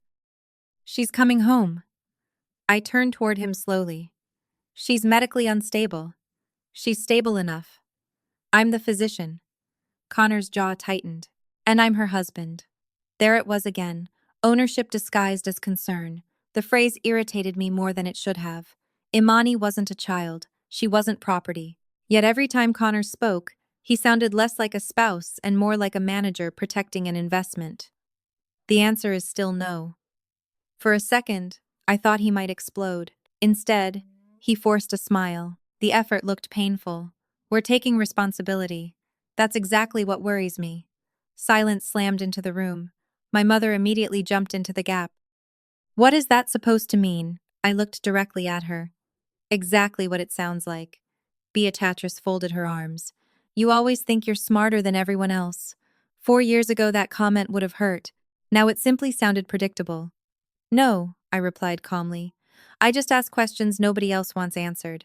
She's coming home. I turned toward him slowly. She's medically unstable. She's stable enough. I'm the physician. Connor's jaw tightened. And I'm her husband. There it was again. Ownership disguised as concern. The phrase irritated me more than it should have. Imani wasn't a child. She wasn't property. Yet every time Connor spoke, he sounded less like a spouse and more like a manager protecting an investment. The answer is still no. For a second, I thought he might explode. Instead, he forced a smile. The effort looked painful. We're taking responsibility. That's exactly what worries me. Silence slammed into the room. My mother immediately jumped into the gap. What is that supposed to mean? I looked directly at her. Exactly what it sounds like. Beatrice folded her arms. You always think you're smarter than everyone else. 4 years ago that comment would have hurt. Now it simply sounded predictable. No, I replied calmly. I just ask questions nobody else wants answered.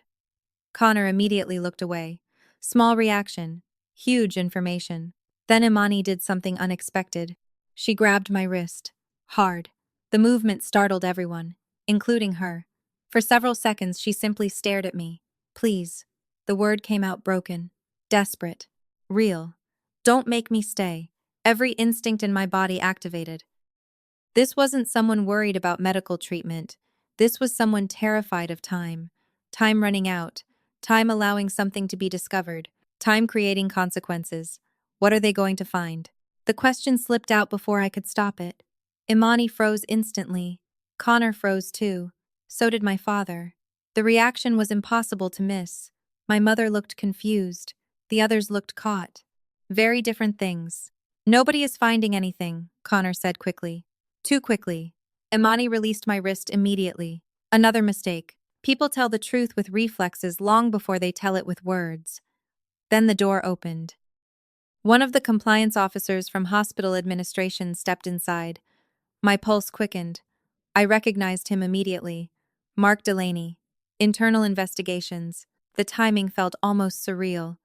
Connor immediately looked away. Small reaction. Huge information. Then Imani did something unexpected. She grabbed my wrist. Hard. The movement startled everyone, including her. For several seconds she simply stared at me. Please. The word came out broken. Desperate. Real. Don't make me stay. Every instinct in my body activated. This wasn't someone worried about medical treatment. This was someone terrified of time. Time running out. Time allowing something to be discovered. Time creating consequences. What are they going to find? The question slipped out before I could stop it. Imani froze instantly. Connor froze too. So did my father. The reaction was impossible to miss. My mother looked confused. The others looked caught. Very different things. Nobody is finding anything, Connor said quickly. Too quickly. Imani released my wrist immediately. Another mistake. People tell the truth with reflexes long before they tell it with words. Then the door opened. One of the compliance officers from hospital administration stepped inside. My pulse quickened. I recognized him immediately. Mark Delaney. Internal investigations. The timing felt almost surreal.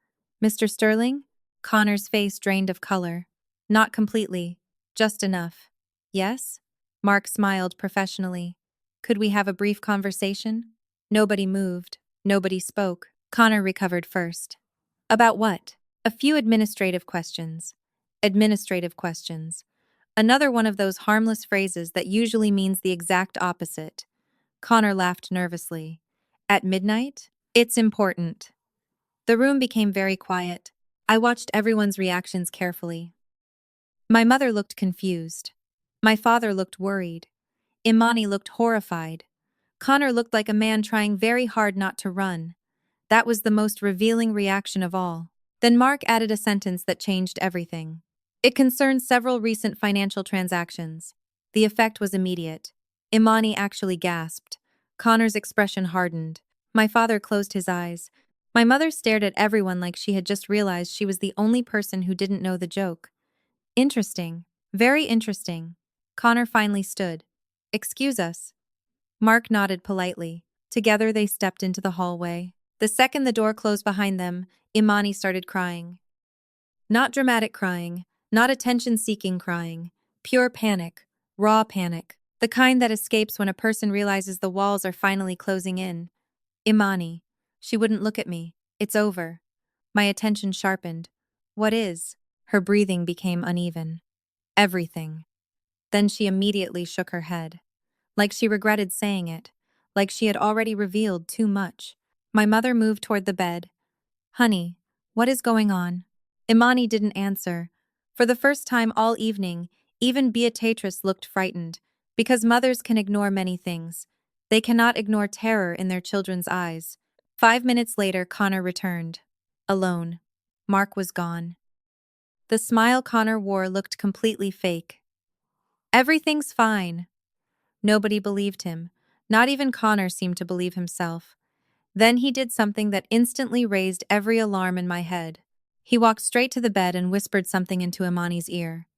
Mr. Sterling? Connor's face drained of color. Not completely. Just enough. Yes? Mark smiled professionally. Could we have a brief conversation? Nobody moved. Nobody spoke. Connor recovered first. About what? A few administrative questions. Administrative questions. Another one of those harmless phrases that usually means the exact opposite. Connor laughed nervously. At midnight? It's important. The room became very quiet. I watched everyone's reactions carefully. My mother looked confused. My father looked worried. Imani looked horrified. Connor looked like a man trying very hard not to run. That was the most revealing reaction of all. Then Mark added a sentence that changed everything. It concerned several recent financial transactions. The effect was immediate. Imani actually gasped. Connor's expression hardened. My father closed his eyes. My mother stared at everyone like she had just realized she was the only person who didn't know the joke. Interesting. Very interesting. Connor finally stood. Excuse us. Mark nodded politely. Together they stepped into the hallway. The second the door closed behind them, Imani started crying. Not dramatic crying, not attention-seeking crying. Pure panic. Raw panic. The kind that escapes when a person realizes the walls are finally closing in. Imani. She wouldn't look at me. It's over. My attention sharpened. What is? Her breathing became uneven. Everything. Then she immediately shook her head. Like she regretted saying it. Like she had already revealed too much. My mother moved toward the bed. Honey, what is going on? Imani didn't answer. For the first time all evening, even Beatrice looked frightened. Because mothers can ignore many things. They cannot ignore terror in their children's eyes. 5 minutes later, Connor returned. Alone. Mark was gone. The smile Connor wore looked completely fake. Everything's fine. Nobody believed him. Not even Connor seemed to believe himself. Then he did something that instantly raised every alarm in my head. He walked straight to the bed and whispered something into Imani's ear.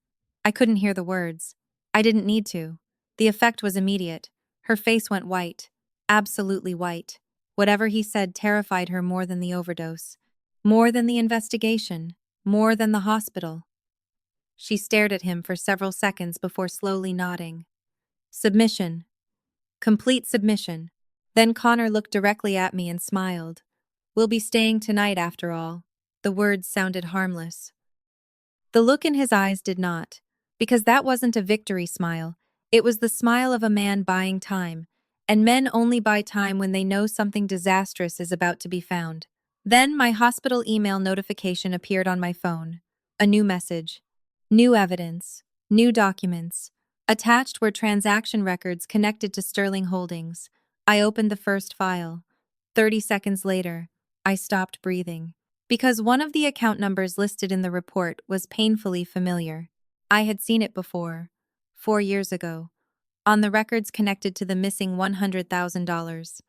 I couldn't hear the words. I didn't need to. The effect was immediate. Her face went white. Absolutely white. Whatever he said terrified her more than the overdose. More than the investigation. More than the hospital. She stared at him for several seconds before slowly nodding. Submission. Complete submission. Then Connor looked directly at me and smiled. We'll be staying tonight after all. The words sounded harmless. The look in his eyes did not, because that wasn't a victory smile. It was the smile of a man buying time, and men only buy time when they know something disastrous is about to be found. Then my hospital email notification appeared on my phone. A new message. New evidence. New documents. Attached were transaction records connected to Sterling Holdings. I opened the first file. 30 seconds later, I stopped breathing. Because one of the account numbers listed in the report was painfully familiar. I had seen it before, 4 years ago, on the records connected to the missing $100,000.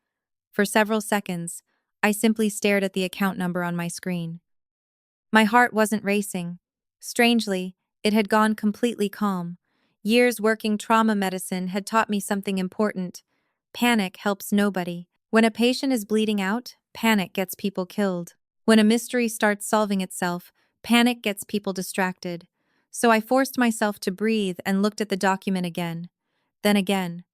For several seconds, I simply stared at the account number on my screen. My heart wasn't racing. Strangely, it had gone completely calm. Years working trauma medicine had taught me something important. Panic helps nobody. When a patient is bleeding out, panic gets people killed. When a mystery starts solving itself, panic gets people distracted. So I forced myself to breathe and looked at the document again. Then again.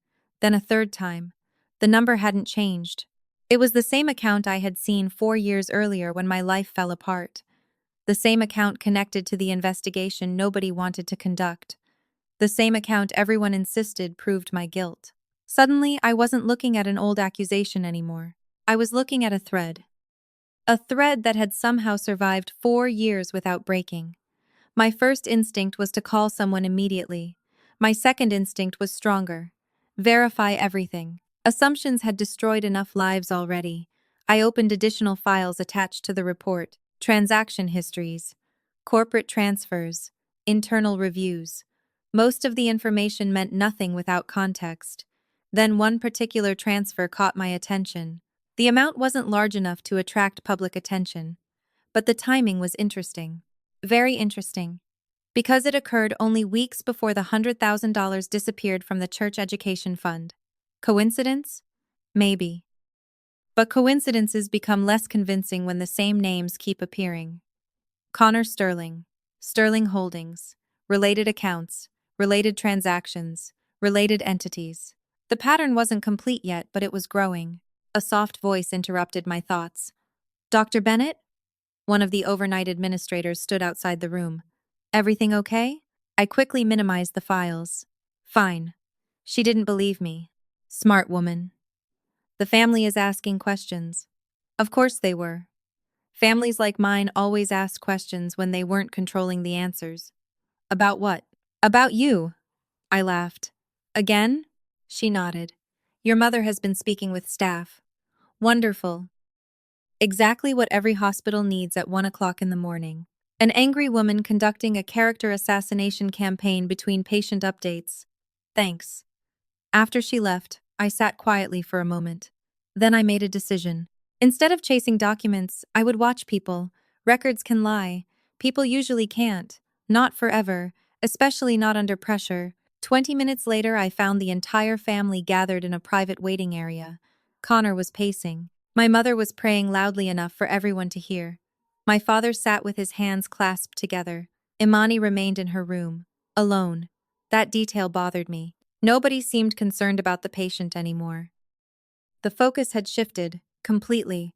Then a third time. The number hadn't changed. It was the same account I had seen 4 years earlier when my life fell apart. The same account connected to the investigation nobody wanted to conduct. The same account everyone insisted proved my guilt. Suddenly, I wasn't looking at an old accusation anymore. I was looking at a thread. A thread that had somehow survived 4 years without breaking. My first instinct was to call someone immediately. My second instinct was stronger. Verify everything. Assumptions had destroyed enough lives already. I opened additional files attached to the report. Transaction histories. Corporate transfers. Internal reviews. Most of the information meant nothing without context. Then one particular transfer caught my attention. The amount wasn't large enough to attract public attention, but the timing was interesting. Very interesting. Because it occurred only weeks before the $100,000 disappeared from the church education fund. Coincidence? Maybe. But coincidences become less convincing when the same names keep appearing. Connor Sterling, Sterling Holdings, related accounts, related transactions, related entities. The pattern wasn't complete yet, but it was growing. A soft voice interrupted my thoughts. Dr. Bennett? One of the overnight administrators stood outside the room. Everything okay? I quickly minimized the files. Fine. She didn't believe me. Smart woman. The family is asking questions. Of course they were. Families like mine always asked questions when they weren't controlling the answers. About what? About you. I laughed. Again? She nodded. Your mother has been speaking with staff. Wonderful. Exactly what every hospital needs at 1 o'clock in the morning. An angry woman conducting a character assassination campaign between patient updates. Thanks. After she left, I sat quietly for a moment. Then I made a decision. Instead of chasing documents, I would watch people. Records can lie. People usually can't. Not forever, especially not under pressure. 20 minutes later, I found the entire family gathered in a private waiting area. Connor was pacing. My mother was praying loudly enough for everyone to hear. My father sat with his hands clasped together. Imani remained in her room, alone. That detail bothered me. Nobody seemed concerned about the patient anymore. The focus had shifted, completely.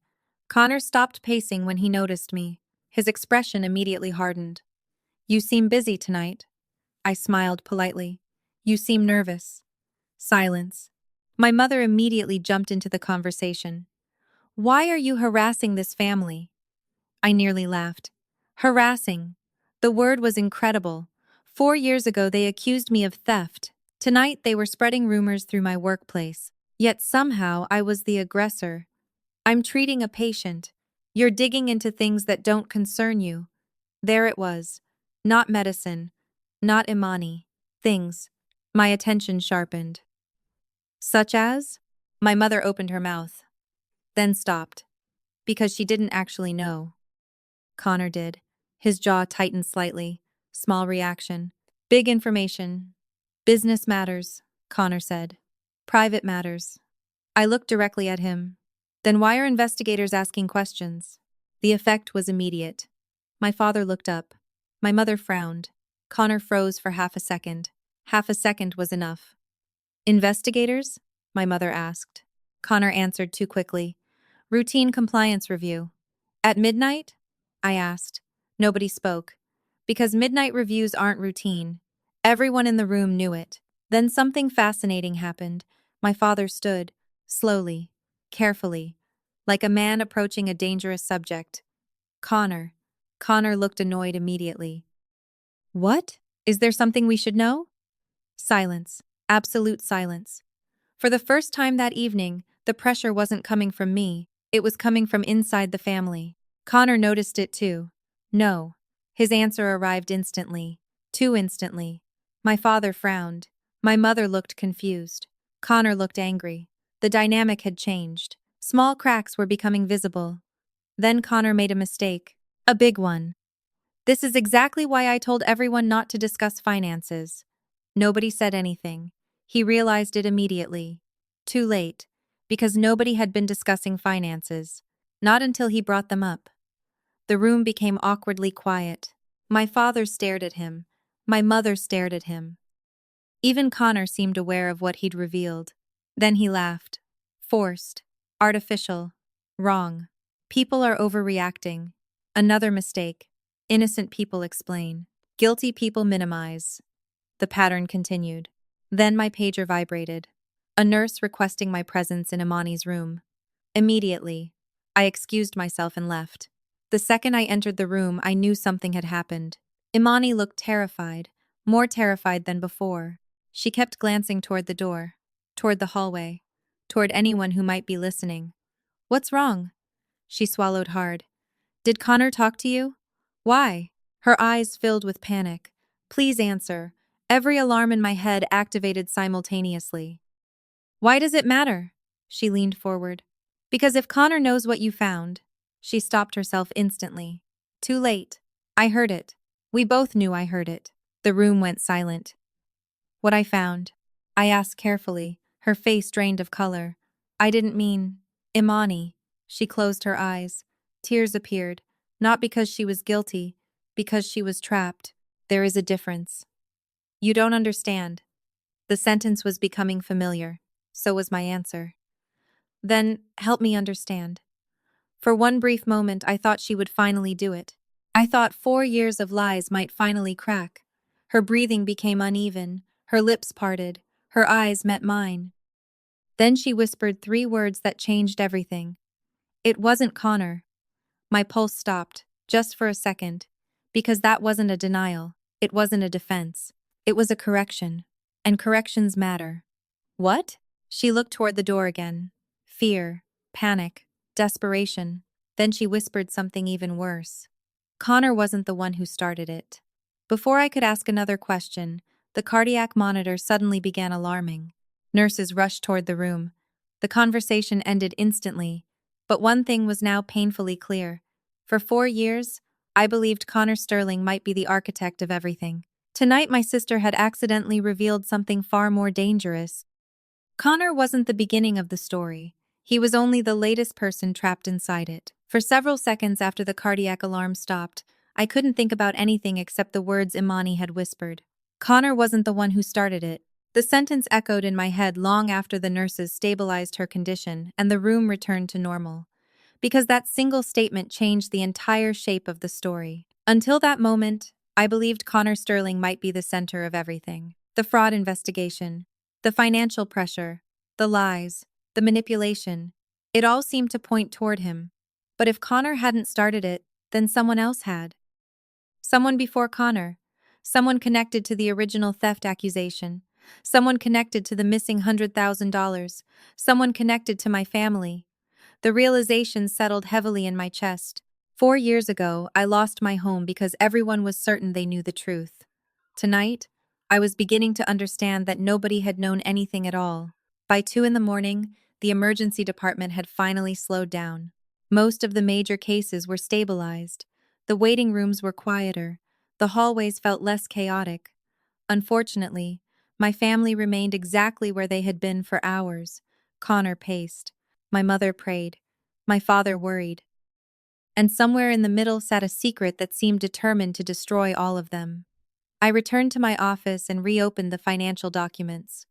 Connor stopped pacing when he noticed me. His expression immediately hardened. You seem busy tonight. I smiled politely. You seem nervous. Silence. My mother immediately jumped into the conversation. Why are you harassing this family? I nearly laughed. Harassing. The word was incredible. 4 years ago they accused me of theft. Tonight they were spreading rumors through my workplace. Yet somehow I was the aggressor. I'm treating a patient. You're digging into things that don't concern you. There it was. Not medicine. Not Imani. Things. My attention sharpened. Such as? My mother opened her mouth, then stopped, because she didn't actually know. Connor did. His jaw tightened slightly. Small reaction. Big information. Business matters, Connor said. Private matters. I looked directly at him. Then why are investigators asking questions? The effect was immediate. My father looked up. My mother frowned. Connor froze for half a second. Half a second was enough. Investigators? My mother asked. Connor answered too quickly. Routine compliance review. At midnight? I asked. Nobody spoke. Because midnight reviews aren't routine. Everyone in the room knew it. Then something fascinating happened. My father stood, slowly, carefully, like a man approaching a dangerous subject. Connor. Connor looked annoyed immediately. What? Is there something we should know? Silence. Absolute silence. For the first time that evening, the pressure wasn't coming from me, it was coming from inside the family. Connor noticed it too. No. His answer arrived instantly. Too instantly. My father frowned. My mother looked confused. Connor looked angry. The dynamic had changed. Small cracks were becoming visible. Then Connor made a mistake. A big one. This is exactly why I told everyone not to discuss finances. Nobody said anything. He realized it immediately. Too late. Because nobody had been discussing finances. Not until he brought them up. The room became awkwardly quiet. My father stared at him. My mother stared at him. Even Connor seemed aware of what he'd revealed. Then he laughed. Forced. Artificial. Wrong. People are overreacting. Another mistake. Innocent people explain. Guilty people minimize. The pattern continued. Then my pager vibrated. A nurse requesting my presence in Imani's room. Immediately, I excused myself and left. The second I entered the room, I knew something had happened. Imani looked terrified, more terrified than before. She kept glancing toward the door, toward the hallway, toward anyone who might be listening. What's wrong? She swallowed hard. Did Connor talk to you? Why? Her eyes filled with panic. Please answer. Every alarm in my head activated simultaneously. Why does it matter? She leaned forward. Because if Connor knows what you found. She stopped herself instantly. Too late. I heard it. We both knew I heard it. The room went silent. What I found? I asked carefully, her face drained of color. I didn't mean Imani. She closed her eyes. Tears appeared, not because she was guilty, because she was trapped. There is a difference. You don't understand. The sentence was becoming familiar. So was my answer. Then, help me understand. For one brief moment, I thought she would finally do it. I thought 4 years of lies might finally crack. Her breathing became uneven, her lips parted, her eyes met mine. Then she whispered 3 words that changed everything. It wasn't Connor. My pulse stopped, just for a second, because that wasn't a denial, it wasn't a defense. It was a correction. And corrections matter. What? She looked toward the door again. Fear, panic, desperation. Then she whispered something even worse. Connor wasn't the one who started it. Before I could ask another question, the cardiac monitor suddenly began alarming. Nurses rushed toward the room. The conversation ended instantly, but one thing was now painfully clear. For 4 years, I believed Connor Sterling might be the architect of everything. Tonight my sister had accidentally revealed something far more dangerous. Connor wasn't the beginning of the story. He was only the latest person trapped inside it. For several seconds after the cardiac alarm stopped, I couldn't think about anything except the words Imani had whispered. Connor wasn't the one who started it. The sentence echoed in my head long after the nurses stabilized her condition and the room returned to normal. Because that single statement changed the entire shape of the story. Until that moment, I believed Connor Sterling might be the center of everything. The fraud investigation, the financial pressure, the lies, the manipulation. It all seemed to point toward him. But if Connor hadn't started it, then someone else had. Someone before Connor. Someone connected to the original theft accusation. Someone connected to the missing $100,000. Someone connected to my family. The realization settled heavily in my chest. 4 years ago, I lost my home because everyone was certain they knew the truth. Tonight, I was beginning to understand that nobody had known anything at all. By 2 in the morning, the emergency department had finally slowed down. Most of the major cases were stabilized. The waiting rooms were quieter. The hallways felt less chaotic. Unfortunately, my family remained exactly where they had been for hours. Connor paced. My mother prayed. My father worried. And somewhere in the middle sat a secret that seemed determined to destroy all of them. I returned to my office and reopened the financial documents.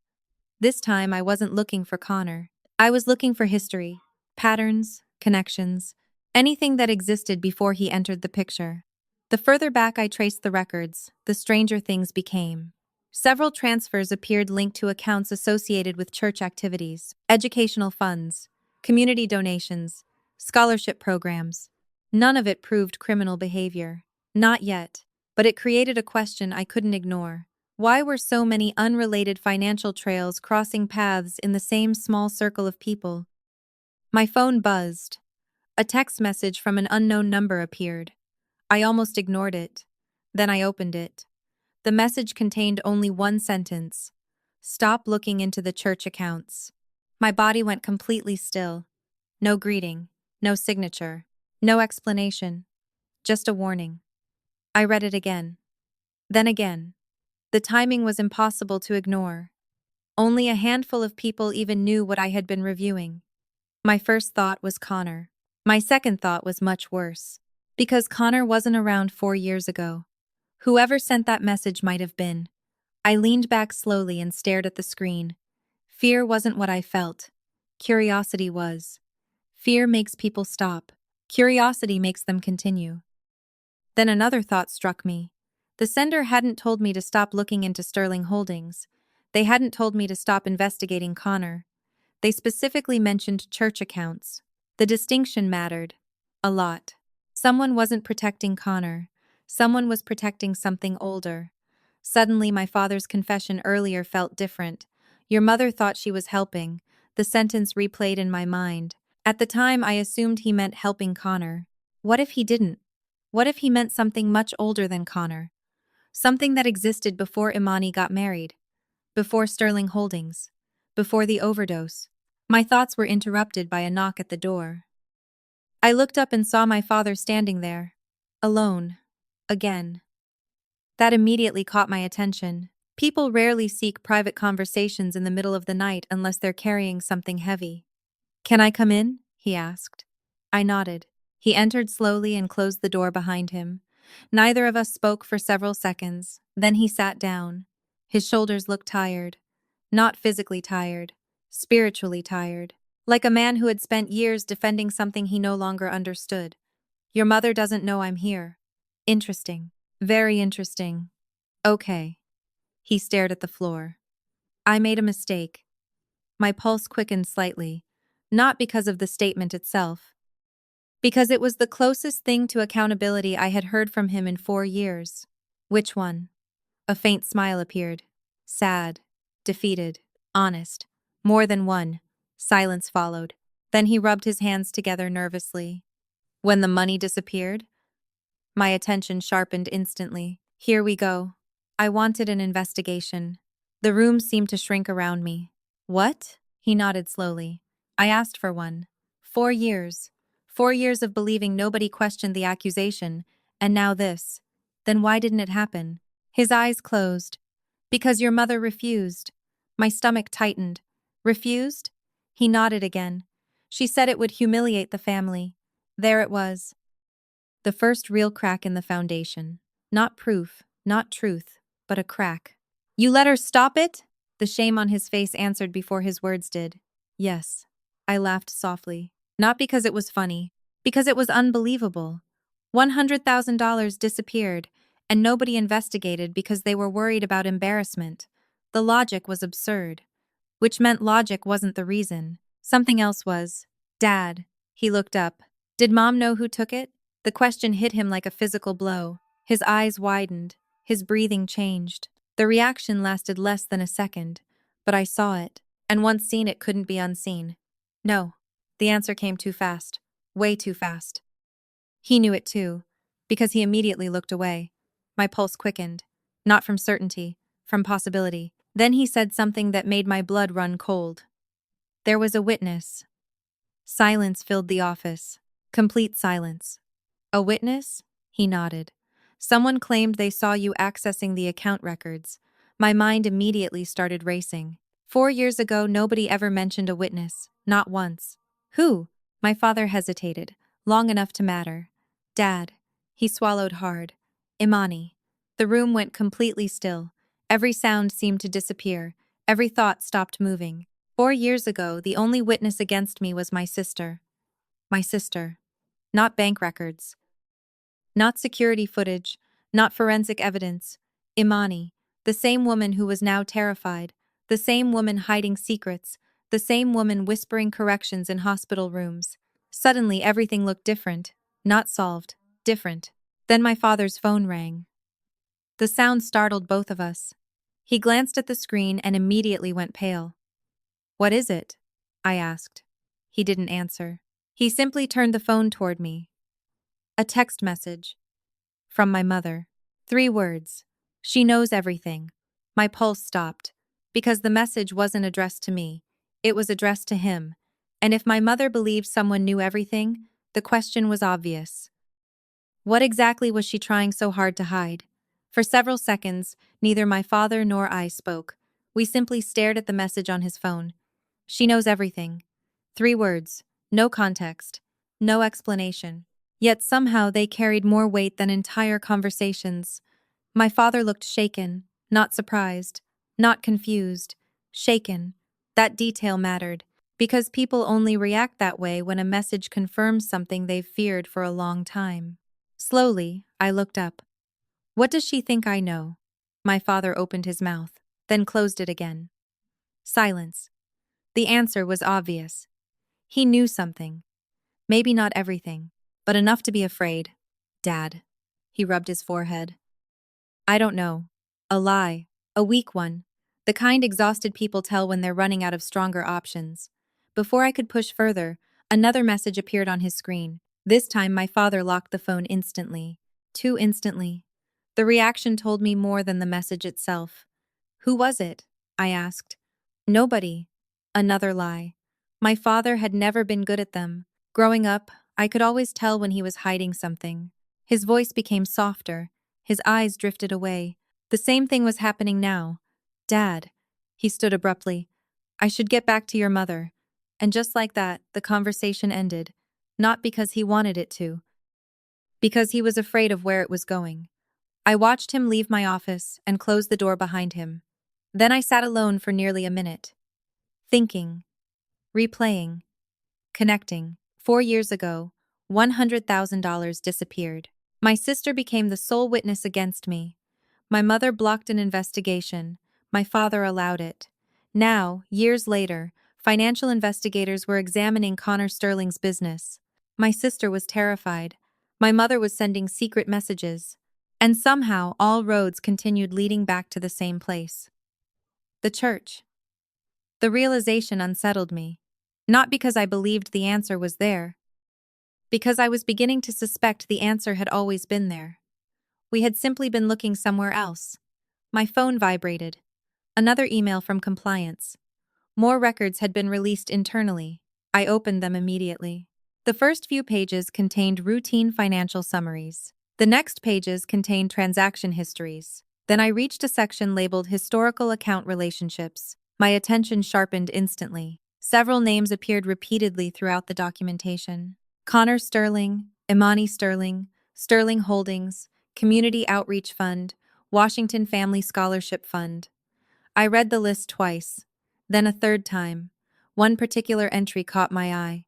This time I wasn't looking for Connor. I was looking for history, patterns, connections, anything that existed before he entered the picture. The further back I traced the records, the stranger things became. Several transfers appeared linked to accounts associated with church activities, educational funds, community donations, scholarship programs. None of it proved criminal behavior. Not yet. But it created a question I couldn't ignore. Why were so many unrelated financial trails crossing paths in the same small circle of people? My phone buzzed. A text message from an unknown number appeared. I almost ignored it. Then I opened it. The message contained only one sentence. Stop looking into the church accounts. My body went completely still. No greeting, no signature, no explanation. Just a warning. I read it again. Then again. The timing was impossible to ignore. Only a handful of people even knew what I had been reviewing. My first thought was Connor. My second thought was much worse. Because Connor wasn't around 4 years ago. Whoever sent that message might have been. I leaned back slowly and stared at the screen. Fear wasn't what I felt. Curiosity was. Fear makes people stop. Curiosity makes them continue. Then another thought struck me. The sender hadn't told me to stop looking into Sterling Holdings. They hadn't told me to stop investigating Connor. They specifically mentioned church accounts. The distinction mattered. A lot. Someone wasn't protecting Connor. Someone was protecting something older. Suddenly, my father's confession earlier felt different. Your mother thought she was helping. The sentence replayed in my mind. At the time, I assumed he meant helping Connor. What if he didn't? What if he meant something much older than Connor? Something that existed before Imani got married, before Sterling Holdings, before the overdose. My thoughts were interrupted by a knock at the door. I looked up and saw my father standing there, alone, again. That immediately caught my attention. People rarely seek private conversations in the middle of the night unless they're carrying something heavy. "Can I come in?" he asked. I nodded. He entered slowly and closed the door behind him. Neither of us spoke for several seconds. Then he sat down. His shoulders looked tired. Not physically tired, spiritually tired. Like a man who had spent years defending something he no longer understood. "Your mother doesn't know I'm here." Interesting. Very interesting. Okay. He stared at the floor. I made a mistake. My pulse quickened slightly. Not because of the statement itself. Because it was the closest thing to accountability I had heard from him in 4 years. Which one? A faint smile appeared. Sad. Defeated. Honest. More than one. Silence followed. Then he rubbed his hands together nervously. When the money disappeared? My attention sharpened instantly. Here we go. I wanted an investigation. The room seemed to shrink around me. What? He nodded slowly. I asked for one. 4 years. 4 years of believing nobody questioned the accusation, and now this. Then why didn't it happen? His eyes closed. Because your mother refused. My stomach tightened. Refused? He nodded again. She said it would humiliate the family. There it was. The first real crack in the foundation. Not proof, not truth, but a crack. You let her stop it? The shame on his face answered before his words did. Yes. I laughed softly. Not because it was funny, because it was unbelievable. $100,000 disappeared, and nobody investigated because they were worried about embarrassment. The logic was absurd. Which meant logic wasn't the reason. Something else was. Dad. He looked up. Did Mom know who took it? The question hit him like a physical blow. His eyes widened. His breathing changed. The reaction lasted less than a second, but I saw it, and once seen it couldn't be unseen. No. The answer came too fast. Way too fast. He knew it too, because he immediately looked away. My pulse quickened, not from certainty, from possibility. Then he said something that made my blood run cold. There was a witness. Silence filled the office. Complete silence. A witness? He nodded. Someone claimed they saw you accessing the account records. My mind immediately started racing. 4 years ago, nobody ever mentioned a witness. Not once. Who? My father hesitated, long enough to matter. Dad. He swallowed hard. Imani. The room went completely still. Every sound seemed to disappear. Every thought stopped moving. 4 years ago, the only witness against me was my sister. My sister. Not bank records. Not security footage. Not forensic evidence. Imani. The same woman who was now terrified. The same woman hiding secrets. The same woman whispering corrections in hospital rooms. Suddenly, everything looked different. Not solved. Different. Then my father's phone rang. The sound startled both of us. He glanced at the screen and immediately went pale. "What is it?" I asked. He didn't answer. He simply turned the phone toward me. A text message. From my mother. 3 words. She knows everything. My pulse stopped. Because the message wasn't addressed to me. It was addressed to him. And if my mother believed someone knew everything, the question was obvious. What exactly was she trying so hard to hide? For several seconds, neither my father nor I spoke. We simply stared at the message on his phone. She knows everything. 3 words. No context. No explanation. Yet somehow they carried more weight than entire conversations. My father looked shaken, not surprised, not confused. Shaken. That detail mattered, because people only react that way when a message confirms something they've feared for a long time. Slowly, I looked up. What does she think I know? My father opened his mouth, then closed it again. Silence. The answer was obvious. He knew something. Maybe not everything, but enough to be afraid. Dad. He rubbed his forehead. I don't know. A lie. A weak one. The kind exhausted people tell when they're running out of stronger options. Before I could push further, another message appeared on his screen. This time my father locked the phone instantly. Too instantly. The reaction told me more than the message itself. Who was it? I asked. Nobody. Another lie. My father had never been good at them. Growing up, I could always tell when he was hiding something. His voice became softer. His eyes drifted away. The same thing was happening now. Dad. He stood abruptly. I should get back to your mother. And just like that, the conversation ended. Not because he wanted it to. Because he was afraid of where it was going. I watched him leave my office and close the door behind him. Then I sat alone for nearly a minute. Thinking. Replaying. Connecting. 4 years ago, $100,000 disappeared. My sister became the sole witness against me. My mother blocked an investigation. My father allowed it. Now, years later, financial investigators were examining Connor Sterling's business. My sister was terrified. My mother was sending secret messages. And somehow, all roads continued leading back to the same place. The church. The realization unsettled me. Not because I believed the answer was there. Because I was beginning to suspect the answer had always been there. We had simply been looking somewhere else. My phone vibrated. Another email from compliance. More records had been released internally. I opened them immediately. The first few pages contained routine financial summaries. The next pages contained transaction histories. Then I reached a section labeled Historical Account Relationships. My attention sharpened instantly. Several names appeared repeatedly throughout the documentation. Connor Sterling, Imani Sterling, Sterling Holdings, Community Outreach Fund, Washington Family Scholarship Fund. I read the list twice, then a third time. One particular entry caught my eye.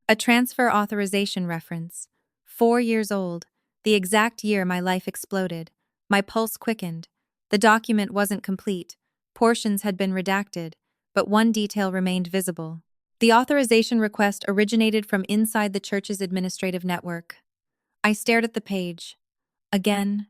A transfer authorization reference. 4 years old, the exact year my life exploded. My pulse quickened. The document wasn't complete. Portions had been redacted, but one detail remained visible. The authorization request originated from inside the church's administrative network. I stared at the page. Again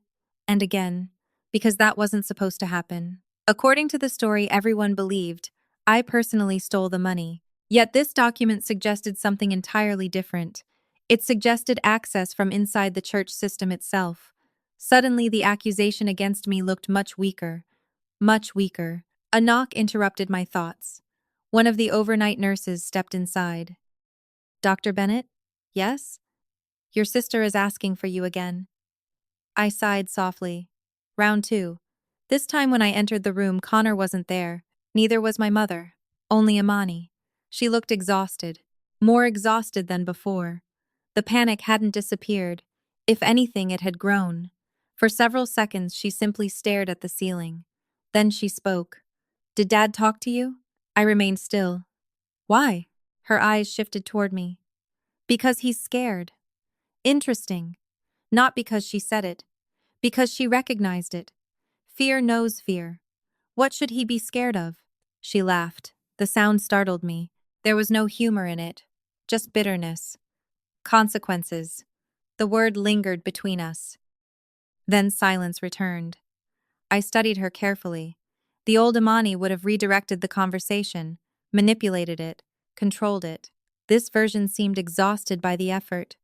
and again, because that wasn't supposed to happen. According to the story everyone believed, I personally stole the money. Yet this document suggested something entirely different. It suggested access from inside the church system itself. Suddenly, the accusation against me looked much weaker. Much weaker. A knock interrupted my thoughts. One of the overnight nurses stepped inside. Dr. Bennett? Yes? Your sister is asking for you again. I sighed softly. Round two. This time when I entered the room, Connor wasn't there. Neither was my mother. Only Imani. She looked exhausted. More exhausted than before. The panic hadn't disappeared. If anything, it had grown. For several seconds, she simply stared at the ceiling. Then she spoke. Did Dad talk to you? I remained still. Why? Her eyes shifted toward me. Because he's scared. Interesting. Not because she said it. Because she recognized it. Fear knows fear. What should he be scared of? She laughed. The sound startled me. There was no humor in it. Just bitterness. Consequences. The word lingered between us. Then silence returned. I studied her carefully. The old Imani would have redirected the conversation, manipulated it, controlled it. This version seemed exhausted by the effort.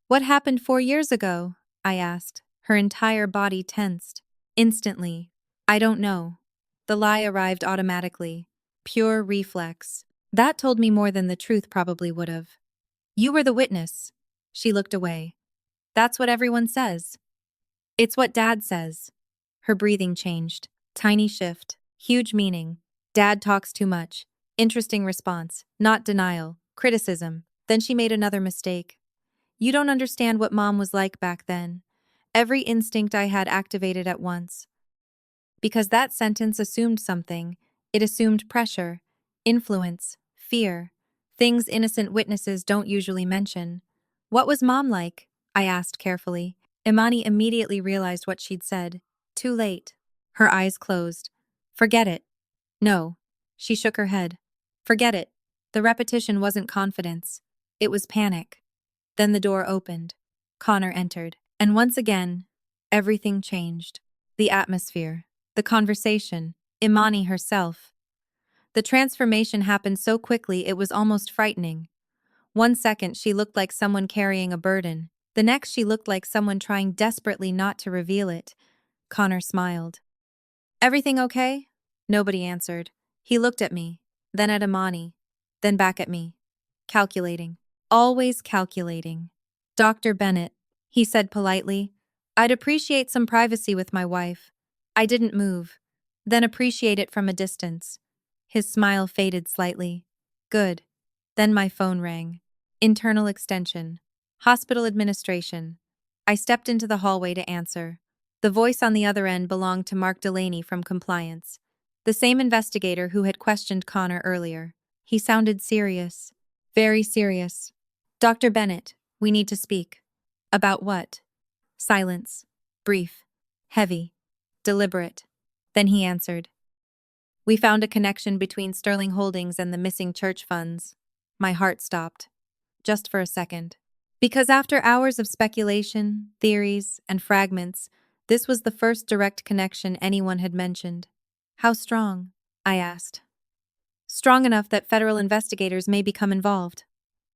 What happened 4 years ago? I asked. Her entire body tensed. Instantly. I don't know. The lie arrived automatically. Pure reflex. That told me more than the truth probably would have. You were the witness. She looked away. That's what everyone says. It's what Dad says. Her breathing changed. Tiny shift. Huge meaning. Dad talks too much. Interesting response. Not denial. Criticism. Then she made another mistake. You don't understand what Mom was like back then. Every instinct I had activated at once. Because that sentence assumed something. It assumed pressure, influence, fear. Things innocent witnesses don't usually mention. What was Mom like? I asked carefully. Imani immediately realized what she'd said. Too late. Her eyes closed. Forget it. No. She shook her head. Forget it. The repetition wasn't confidence. It was panic. Then the door opened. Connor entered. And once again, everything changed. The atmosphere. The conversation. Imani herself. The transformation happened so quickly it was almost frightening. 1 second she looked like someone carrying a burden. The next she looked like someone trying desperately not to reveal it. Connor smiled. Everything okay? Nobody answered. He looked at me, then at Imani, then back at me. Calculating. Always calculating. Dr. Bennett, he said politely, I'd appreciate some privacy with my wife. I didn't move. Then appreciate it from a distance. His smile faded slightly. Good. Then my phone rang. Internal extension. Hospital administration. I stepped into the hallway to answer. The voice on the other end belonged to Mark Delaney from compliance, the same investigator who had questioned Connor earlier. He sounded serious. Very serious. Dr. Bennett, we need to speak. About what? Silence. Brief. Heavy. Deliberate. Then he answered. We found a connection between Sterling Holdings and the missing church funds. My heart stopped. Just for a second. Because after hours of speculation, theories, and fragments, this was the first direct connection anyone had mentioned. How strong? I asked. Strong enough that federal investigators may become involved.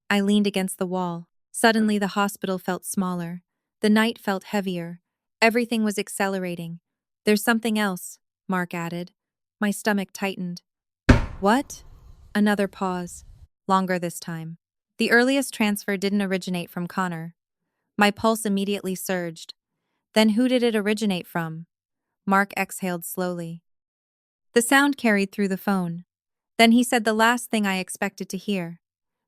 I leaned against the wall. Suddenly the hospital felt smaller. The night felt heavier. Everything was accelerating. There's something else, Mark added. My stomach tightened. What? Another pause. Longer this time. The earliest transfer didn't originate from Connor. My pulse immediately surged. Then who did it originate from? Mark exhaled slowly. The sound carried through the phone. Then he said the last thing I expected to hear.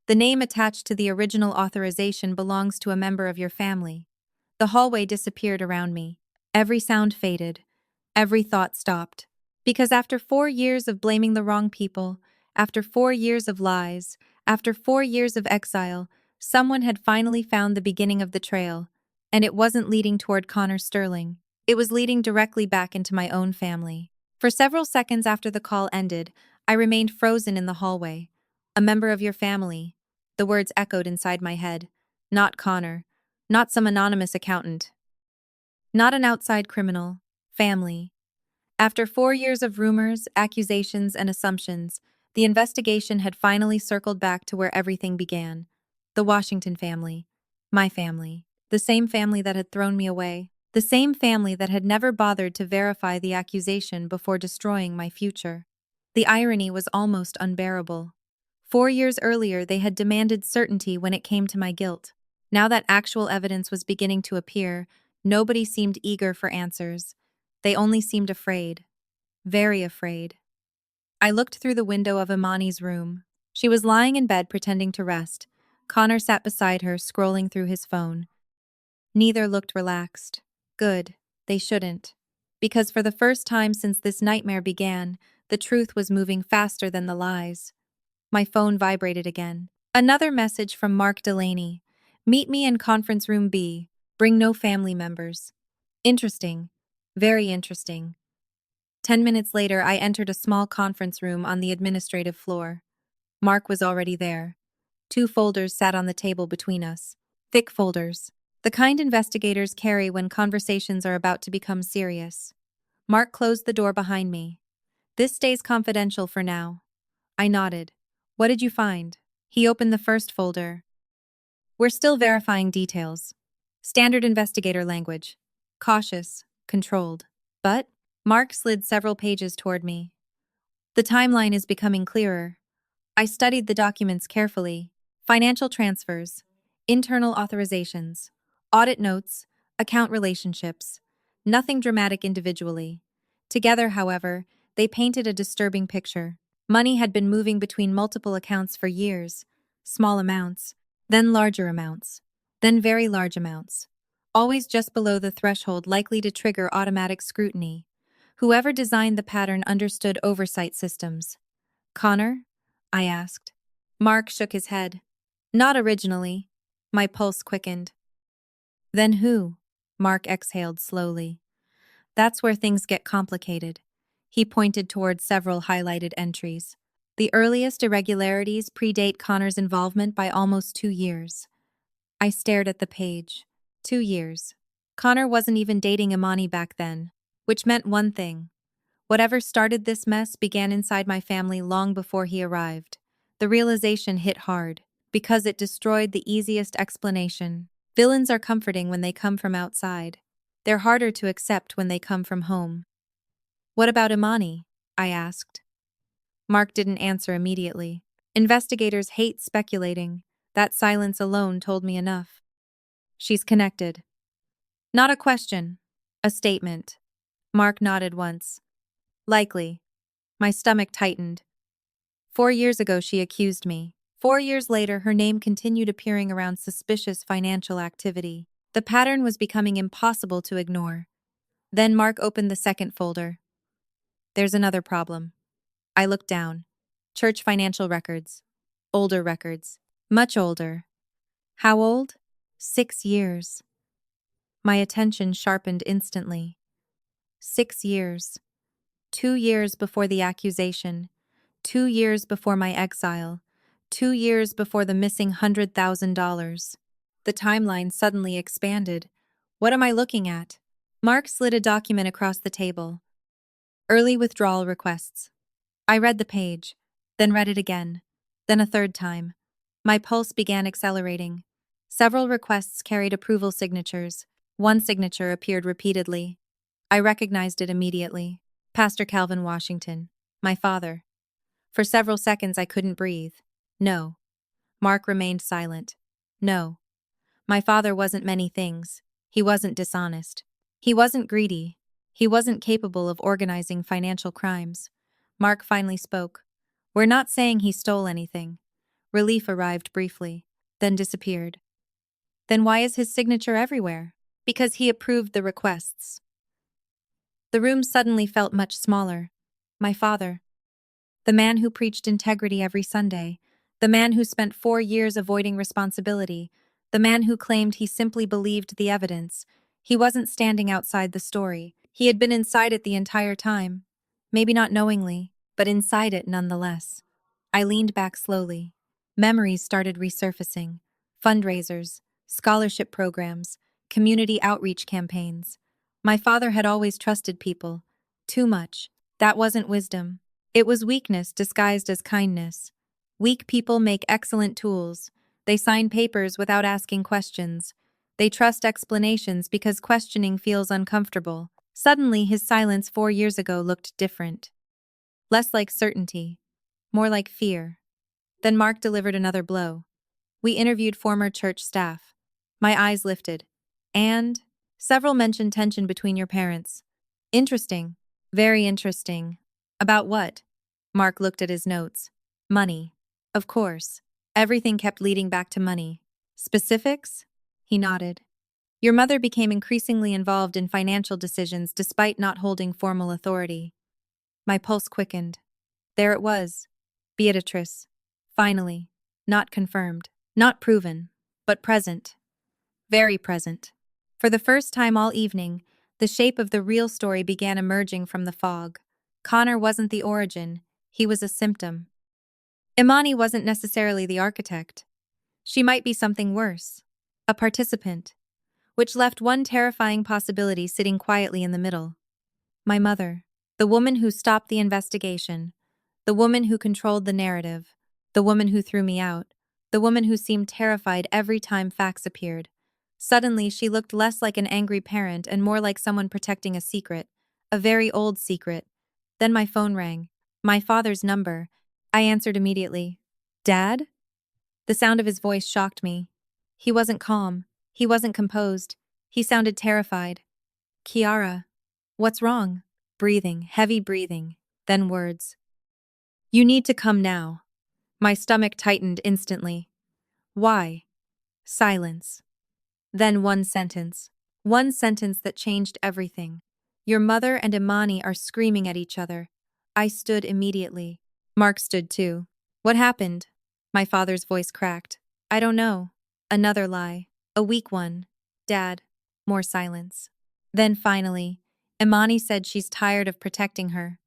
The name attached to the original authorization belongs to a member of your family. The hallway disappeared around me. Every sound faded. Every thought stopped. Because after 4 years of blaming the wrong people, after 4 years of lies, after 4 years of exile, someone had finally found the beginning of the trail, and it wasn't leading toward Connor Sterling. It was leading directly back into my own family. For several seconds after the call ended, I remained frozen in the hallway. A member of your family. The words echoed inside my head. Not Connor. Not some anonymous accountant. Not an outside criminal. Family. After 4 years of rumors, accusations, and assumptions, the investigation had finally circled back to where everything began. The Washington family. My family. The same family that had thrown me away. The same family that had never bothered to verify the accusation before destroying my future. The irony was almost unbearable. 4 years earlier, they had demanded certainty when it came to my guilt. Now that actual evidence was beginning to appear, nobody seemed eager for answers. They only seemed afraid. Very afraid. I looked through the window of Imani's room. She was lying in bed pretending to rest. Connor sat beside her, scrolling through his phone. Neither looked relaxed. Good. They shouldn't. Because for the first time since this nightmare began, the truth was moving faster than the lies. My phone vibrated again. Another message from Mark Delaney. Meet me in conference room B. Bring no family members. Interesting. Very interesting. 10 minutes later, I entered a small conference room on the administrative floor. Mark was already there. 2 folders sat on the table between us. Thick folders. The kind investigators carry when conversations are about to become serious. Mark closed the door behind me. This stays confidential for now. I nodded. What did you find? He opened the first folder. We're still verifying details. Standard investigator language. Cautious, controlled. But Mark slid several pages toward me. The timeline is becoming clearer. I studied the documents carefully. Financial transfers, internal authorizations, audit notes, account relationships. Nothing dramatic individually. Together, however, they painted a disturbing picture. Money had been moving between multiple accounts for years. Small amounts, then larger amounts, then very large amounts. Always just below the threshold likely to trigger automatic scrutiny. Whoever designed the pattern understood oversight systems. Connor? I asked. Mark shook his head. Not originally. My pulse quickened. Then who? Mark exhaled slowly. That's where things get complicated. He pointed toward several highlighted entries. The earliest irregularities predate Connor's involvement by almost 2 years. I stared at the page. 2 years. Connor wasn't even dating Imani back then, which meant one thing. Whatever started this mess began inside my family long before he arrived. The realization hit hard, because it destroyed the easiest explanation. Villains are comforting when they come from outside. They're harder to accept when they come from home. What about Imani? I asked. Mark didn't answer immediately. Investigators hate speculating. That silence alone told me enough. She's connected. Not a question. A statement. Mark nodded once. Likely. My stomach tightened. 4 years ago she accused me. 4 years later her name continued appearing around suspicious financial activity. The pattern was becoming impossible to ignore. Then Mark opened the second folder. There's another problem. I looked down. Church financial records. Older records. Much older. How old? 6 years. My attention sharpened instantly. 6 years. 2 years before the accusation. 2 years before my exile. 2 years before the missing $100,000. The timeline suddenly expanded. What am I looking at? Mark slid a document across the table. Early withdrawal requests. I read the page, then read it again, then a third time. My pulse began accelerating. Several requests carried approval signatures. One signature appeared repeatedly. I recognized it immediately. Pastor Calvin Washington, my father. For several seconds I couldn't breathe. No. Mark remained silent. No. My father wasn't many things. He wasn't dishonest. He wasn't greedy. He wasn't capable of organizing financial crimes. Mark finally spoke. We're not saying he stole anything. Relief arrived briefly, then disappeared. Then why is his signature everywhere? Because he approved the requests. The room suddenly felt much smaller. My father. The man who preached integrity every Sunday. The man who spent 4 years avoiding responsibility. The man who claimed he simply believed the evidence. He wasn't standing outside the story. He had been inside it the entire time. Maybe not knowingly, but inside it nonetheless. I leaned back slowly. Memories started resurfacing. Fundraisers, scholarship programs, community outreach campaigns. My father had always trusted people. Too much. That wasn't wisdom. It was weakness disguised as kindness. Weak people make excellent tools. They sign papers without asking questions. They trust explanations because questioning feels uncomfortable. Suddenly, his silence 4 years ago looked different. Less like certainty, more like fear. Then Mark delivered another blow. We interviewed former church staff. My eyes lifted. And several mentioned tension between your parents. Interesting. Very interesting. About what? Mark looked at his notes. Money. Of course. Everything kept leading back to money. Specifics? He nodded. Your mother became increasingly involved in financial decisions despite not holding formal authority. My pulse quickened. There it was. Beatrice. Finally. Not confirmed. Not proven. But present. Very present. For the first time all evening, the shape of the real story began emerging from the fog. Connor wasn't the origin, he was a symptom. Imani wasn't necessarily the architect. She might be something worse. A participant. Which left one terrifying possibility sitting quietly in the middle. My mother. The woman who stopped the investigation. The woman who controlled the narrative. The woman who threw me out. The woman who seemed terrified every time facts appeared. Suddenly, she looked less like an angry parent and more like someone protecting a secret. A very old secret. Then my phone rang. My father's number. I answered immediately. Dad? The sound of his voice shocked me. He wasn't calm. He wasn't composed. He sounded terrified. Kiara. What's wrong? Breathing, heavy breathing. Then words. You need to come now. My stomach tightened instantly. Why? Silence. Then one sentence. One sentence that changed everything. Your mother and Imani are screaming at each other. I stood immediately. Mark stood too. What happened? My father's voice cracked. I don't know. Another lie. A weak one. Dad. More silence. Then finally, Imani said she's tired of protecting her.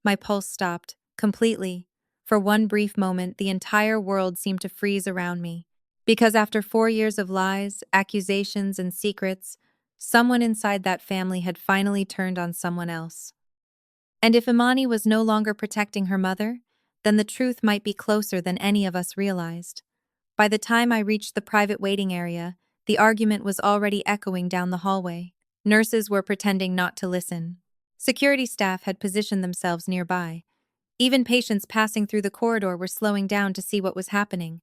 My pulse stopped. Completely. For one brief moment, the entire world seemed to freeze around me. Because after 4 years of lies, accusations, and secrets, someone inside that family had finally turned on someone else. And if Imani was no longer protecting her mother, then the truth might be closer than any of us realized. By the time I reached the private waiting area, the argument was already echoing down the hallway. Nurses were pretending not to listen. Security staff had positioned themselves nearby. Even patients passing through the corridor were slowing down to see what was happening.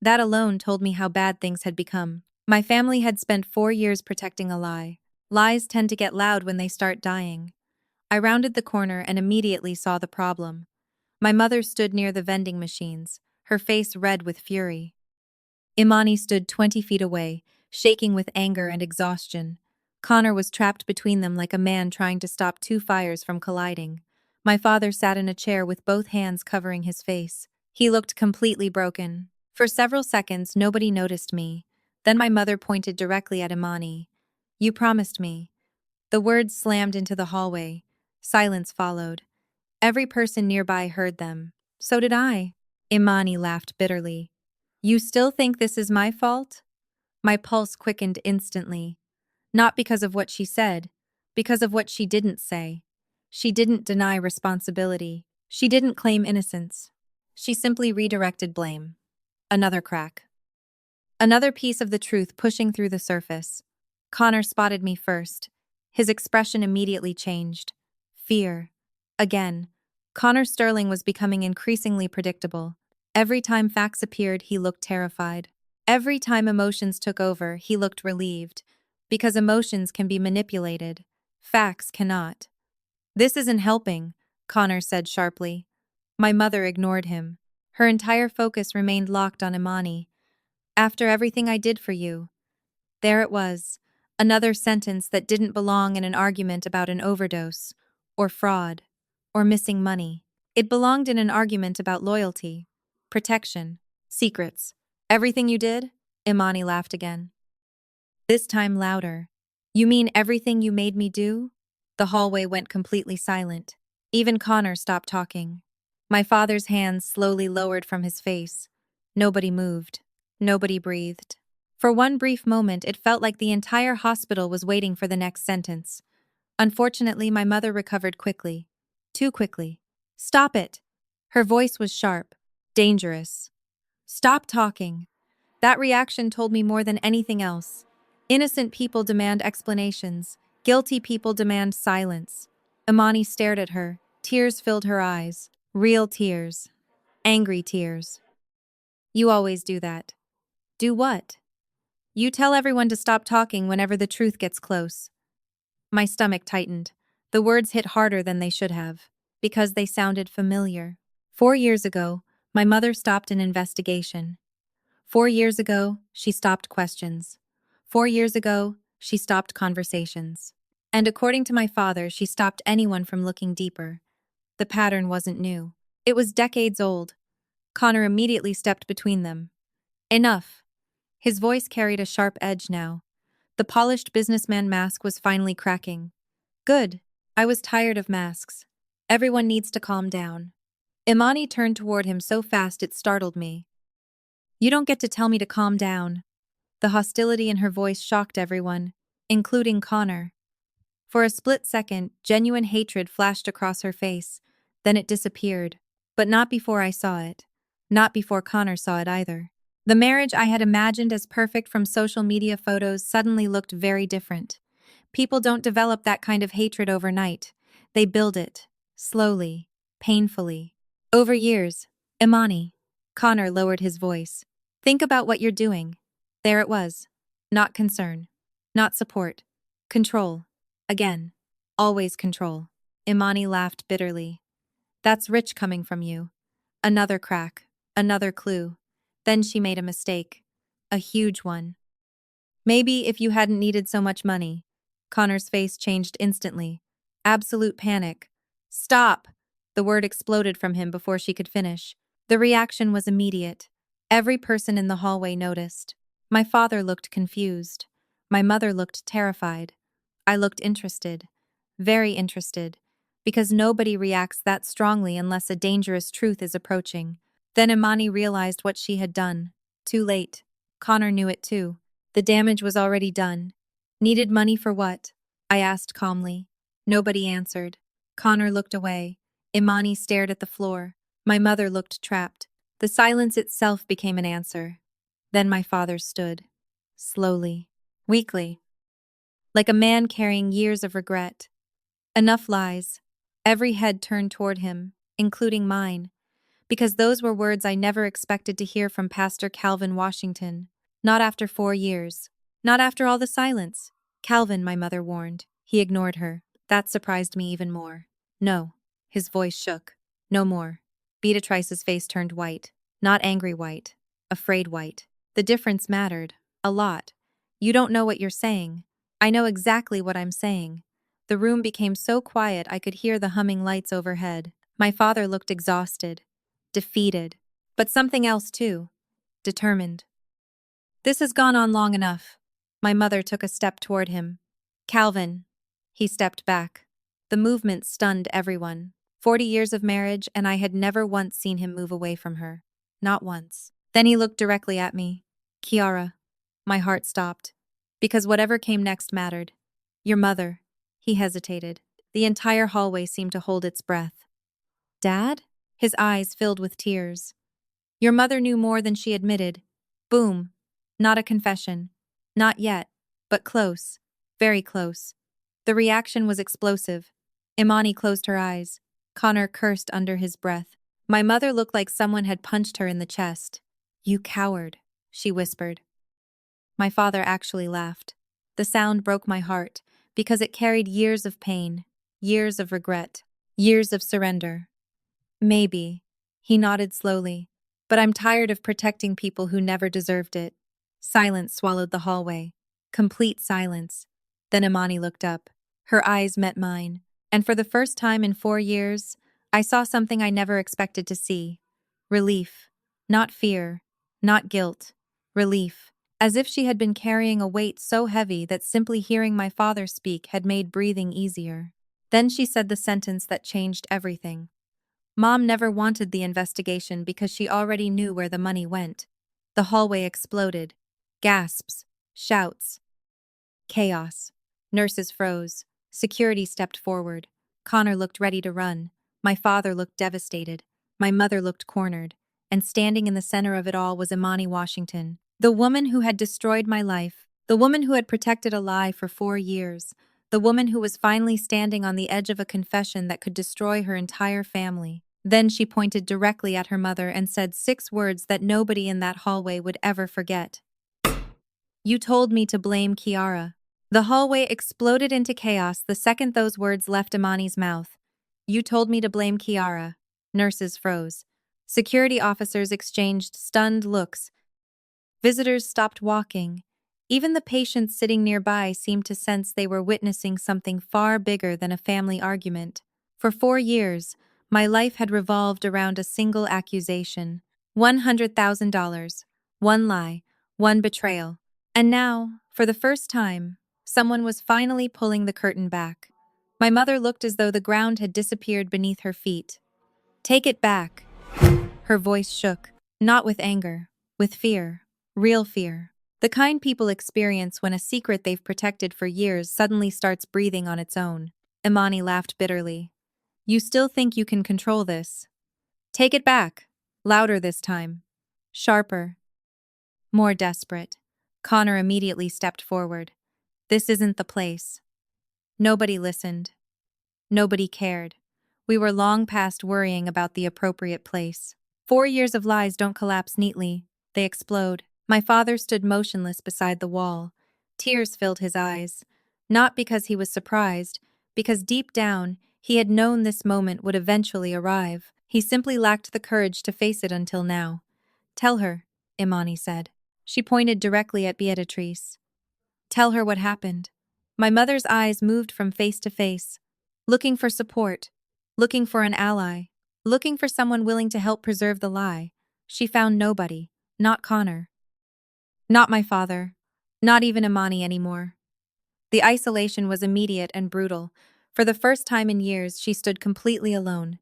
That alone told me how bad things had become. My family had spent 4 years protecting a lie. Lies tend to get loud when they start dying. I rounded the corner and immediately saw the problem. My mother stood near the vending machines, her face red with fury. Imani stood 20 feet away, shaking with anger and exhaustion. Connor was trapped between them like a man trying to stop two fires from colliding. My father sat in a chair with both hands covering his face. He looked completely broken. For several seconds, nobody noticed me. Then my mother pointed directly at Imani. You promised me. The words slammed into the hallway. Silence followed. Every person nearby heard them. So did I. Imani laughed bitterly. You still think this is my fault? My pulse quickened instantly. Not because of what she said, because of what she didn't say. She didn't deny responsibility. She didn't claim innocence. She simply redirected blame. Another crack. Another piece of the truth pushing through the surface. Connor spotted me first. His expression immediately changed. Fear. Again. Connor Sterling was becoming increasingly predictable. Every time facts appeared, he looked terrified. Every time emotions took over, he looked relieved. Because emotions can be manipulated. Facts cannot. This isn't helping, Connor said sharply. My mother ignored him. Her entire focus remained locked on Imani. After everything I did for you. There it was. Another sentence that didn't belong in an argument about an overdose, or fraud, or missing money. It belonged in an argument about loyalty, protection, secrets. Everything you did? Imani laughed again. This time louder. You mean everything you made me do? The hallway went completely silent. Even Connor stopped talking. My father's hands slowly lowered from his face. Nobody moved. Nobody breathed. For one brief moment, it felt like the entire hospital was waiting for the next sentence. Unfortunately, my mother recovered quickly. Too quickly. Stop it! Her voice was sharp. Dangerous. Stop talking. That reaction told me more than anything else. Innocent people demand explanations. Guilty people demand silence. Imani stared at her. Tears filled her eyes. Real tears. Angry tears. You always do that. Do what? You tell everyone to stop talking whenever the truth gets close. My stomach tightened. The words hit harder than they should have, because they sounded familiar. 4 years ago, my mother stopped an investigation. 4 years ago, she stopped questions. 4 years ago, she stopped conversations. And according to my father, she stopped anyone from looking deeper. The pattern wasn't new. It was decades old. Connor immediately stepped between them. Enough. His voice carried a sharp edge now. The polished businessman mask was finally cracking. Good. I was tired of masks. Everyone needs to calm down. Imani turned toward him so fast it startled me. You don't get to tell me to calm down. The hostility in her voice shocked everyone, including Connor. For a split second, genuine hatred flashed across her face. Then it disappeared. But not before I saw it. Not before Connor saw it either. The marriage I had imagined as perfect from social media photos suddenly looked very different. People don't develop that kind of hatred overnight. They build it. Slowly. Painfully. Over years. Imani. Connor lowered his voice. Think about what you're doing. There it was. Not concern. Not support. Control. Again. Always control. Imani laughed bitterly. That's rich coming from you. Another crack. Another clue. Then she made a mistake. A huge one. Maybe if you hadn't needed so much money. Connor's face changed instantly. Absolute panic. Stop! The word exploded from him before she could finish. The reaction was immediate. Every person in the hallway noticed. My father looked confused. My mother looked terrified. I looked interested. Very interested. Because nobody reacts that strongly unless a dangerous truth is approaching. Then Imani realized what she had done. Too late. Connor knew it too. The damage was already done. Needed money for what? I asked calmly. Nobody answered. Connor looked away. Imani stared at the floor. My mother looked trapped. The silence itself became an answer. Then my father stood. Slowly. Weakly. Like a man carrying years of regret. Enough lies. Every head turned toward him, including mine. Because those were words I never expected to hear from Pastor Calvin Washington. Not after 4 years. Not after all the silence. Calvin, my mother warned. He ignored her. That surprised me even more. No. His voice shook. No more. Beatrice's face turned white. Not angry white. Afraid white. The difference mattered. A lot. You don't know what you're saying. I know exactly what I'm saying. The room became so quiet I could hear the humming lights overhead. My father looked exhausted. Defeated. But something else too. Determined. This has gone on long enough. My mother took a step toward him. Calvin. He stepped back. The movement stunned everyone. 40 years of marriage, and I had never once seen him move away from her. Not once. Then he looked directly at me. Kiara. My heart stopped. Because whatever came next mattered. Your mother. He hesitated. The entire hallway seemed to hold its breath. Dad? His eyes filled with tears. Your mother knew more than she admitted. Boom. Not a confession. Not yet. But close. Very close. The reaction was explosive. Imani closed her eyes. Connor cursed under his breath. My mother looked like someone had punched her in the chest. You coward, she whispered. My father actually laughed. The sound broke my heart, because it carried years of pain, years of regret, years of surrender. Maybe, he nodded slowly, but I'm tired of protecting people who never deserved it. Silence swallowed the hallway. Complete silence. Then Imani looked up. Her eyes met mine, and for the first time in 4 years, I saw something I never expected to see. Relief. Not fear. Not guilt. Relief. As if she had been carrying a weight so heavy that simply hearing my father speak had made breathing easier. Then she said the sentence that changed everything. Mom never wanted the investigation because she already knew where the money went. The hallway exploded. Gasps. Shouts. Chaos. Nurses froze. Security stepped forward. Connor looked ready to run. My father looked devastated. My mother looked cornered. And standing in the center of it all was Imani Washington. The woman who had destroyed my life, the woman who had protected a lie for 4 years, the woman who was finally standing on the edge of a confession that could destroy her entire family. Then she pointed directly at her mother and said 6 words that nobody in that hallway would ever forget. You told me to blame Kiara. The hallway exploded into chaos the second those words left Imani's mouth. You told me to blame Kiara. Nurses froze. Security officers exchanged stunned looks. Visitors stopped walking. Even the patients sitting nearby seemed to sense they were witnessing something far bigger than a family argument. For 4 years, my life had revolved around a single accusation. $100,000. One lie. One betrayal. And now, for the first time, someone was finally pulling the curtain back. My mother looked as though the ground had disappeared beneath her feet. Take it back. Her voice shook, not with anger, with fear. Real fear. The kind people experience when a secret they've protected for years suddenly starts breathing on its own. Imani laughed bitterly. You still think you can control this? Take it back. Louder this time. Sharper. More desperate. Connor immediately stepped forward. This isn't the place. Nobody listened. Nobody cared. We were long past worrying about the appropriate place. 4 years of lies don't collapse neatly. They explode. My father stood motionless beside the wall. Tears filled his eyes. Not because he was surprised, because deep down, he had known this moment would eventually arrive. He simply lacked the courage to face it until now. Tell her, Imani said. She pointed directly at Beatrice. Tell her what happened. My mother's eyes moved from face to face, looking for support, looking for an ally, looking for someone willing to help preserve the lie. She found nobody, not Connor. Not my father, not even Imani anymore. The isolation was immediate and brutal. For the first time in years, she stood completely alone.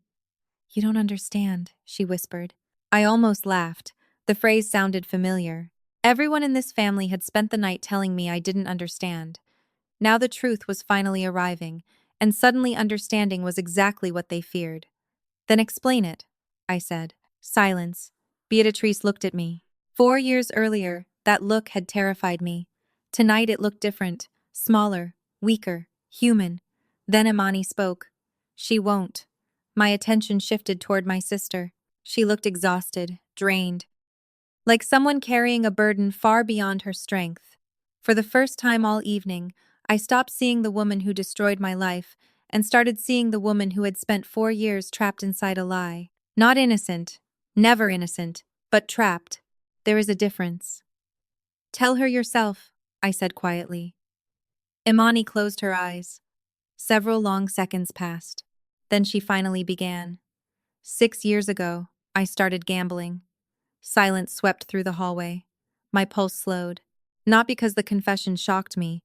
You don't understand, she whispered. I almost laughed. The phrase sounded familiar. Everyone in this family had spent the night telling me I didn't understand. Now the truth was finally arriving, and suddenly understanding was exactly what they feared. Then explain it, I said. Silence. Beatrice looked at me. 4 years earlier, that look had terrified me. Tonight it looked different, smaller, weaker, human. Then Imani spoke. She won't. My attention shifted toward my sister. She looked exhausted, drained, like someone carrying a burden far beyond her strength. For the first time all evening, I stopped seeing the woman who destroyed my life and started seeing the woman who had spent 4 years trapped inside a lie. Not innocent, never innocent, but trapped. There is a difference. Tell her yourself, I said quietly. Imani closed her eyes. Several long seconds passed. Then she finally began. 6 years ago, I started gambling. Silence swept through the hallway. My pulse slowed. Not because the confession shocked me,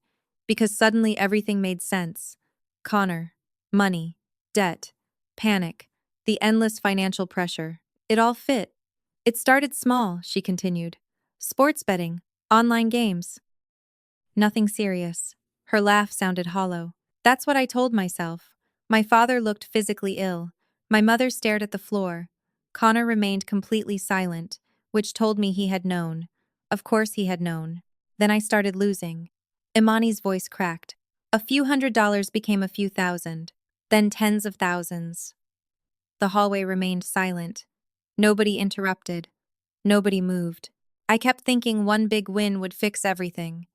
because suddenly everything made sense. Connor, money, debt, panic, the endless financial pressure. It all fit. It started small, she continued. Sports betting, online games. Nothing serious. Her laugh sounded hollow. That's what I told myself. My father looked physically ill. My mother stared at the floor. Connor remained completely silent, which told me he had known. Of course he had known. Then I started losing. Imani's voice cracked. A few $100s became a few thousand, then tens of thousands. The hallway remained silent. Nobody interrupted. Nobody moved. I kept thinking one big win would fix everything.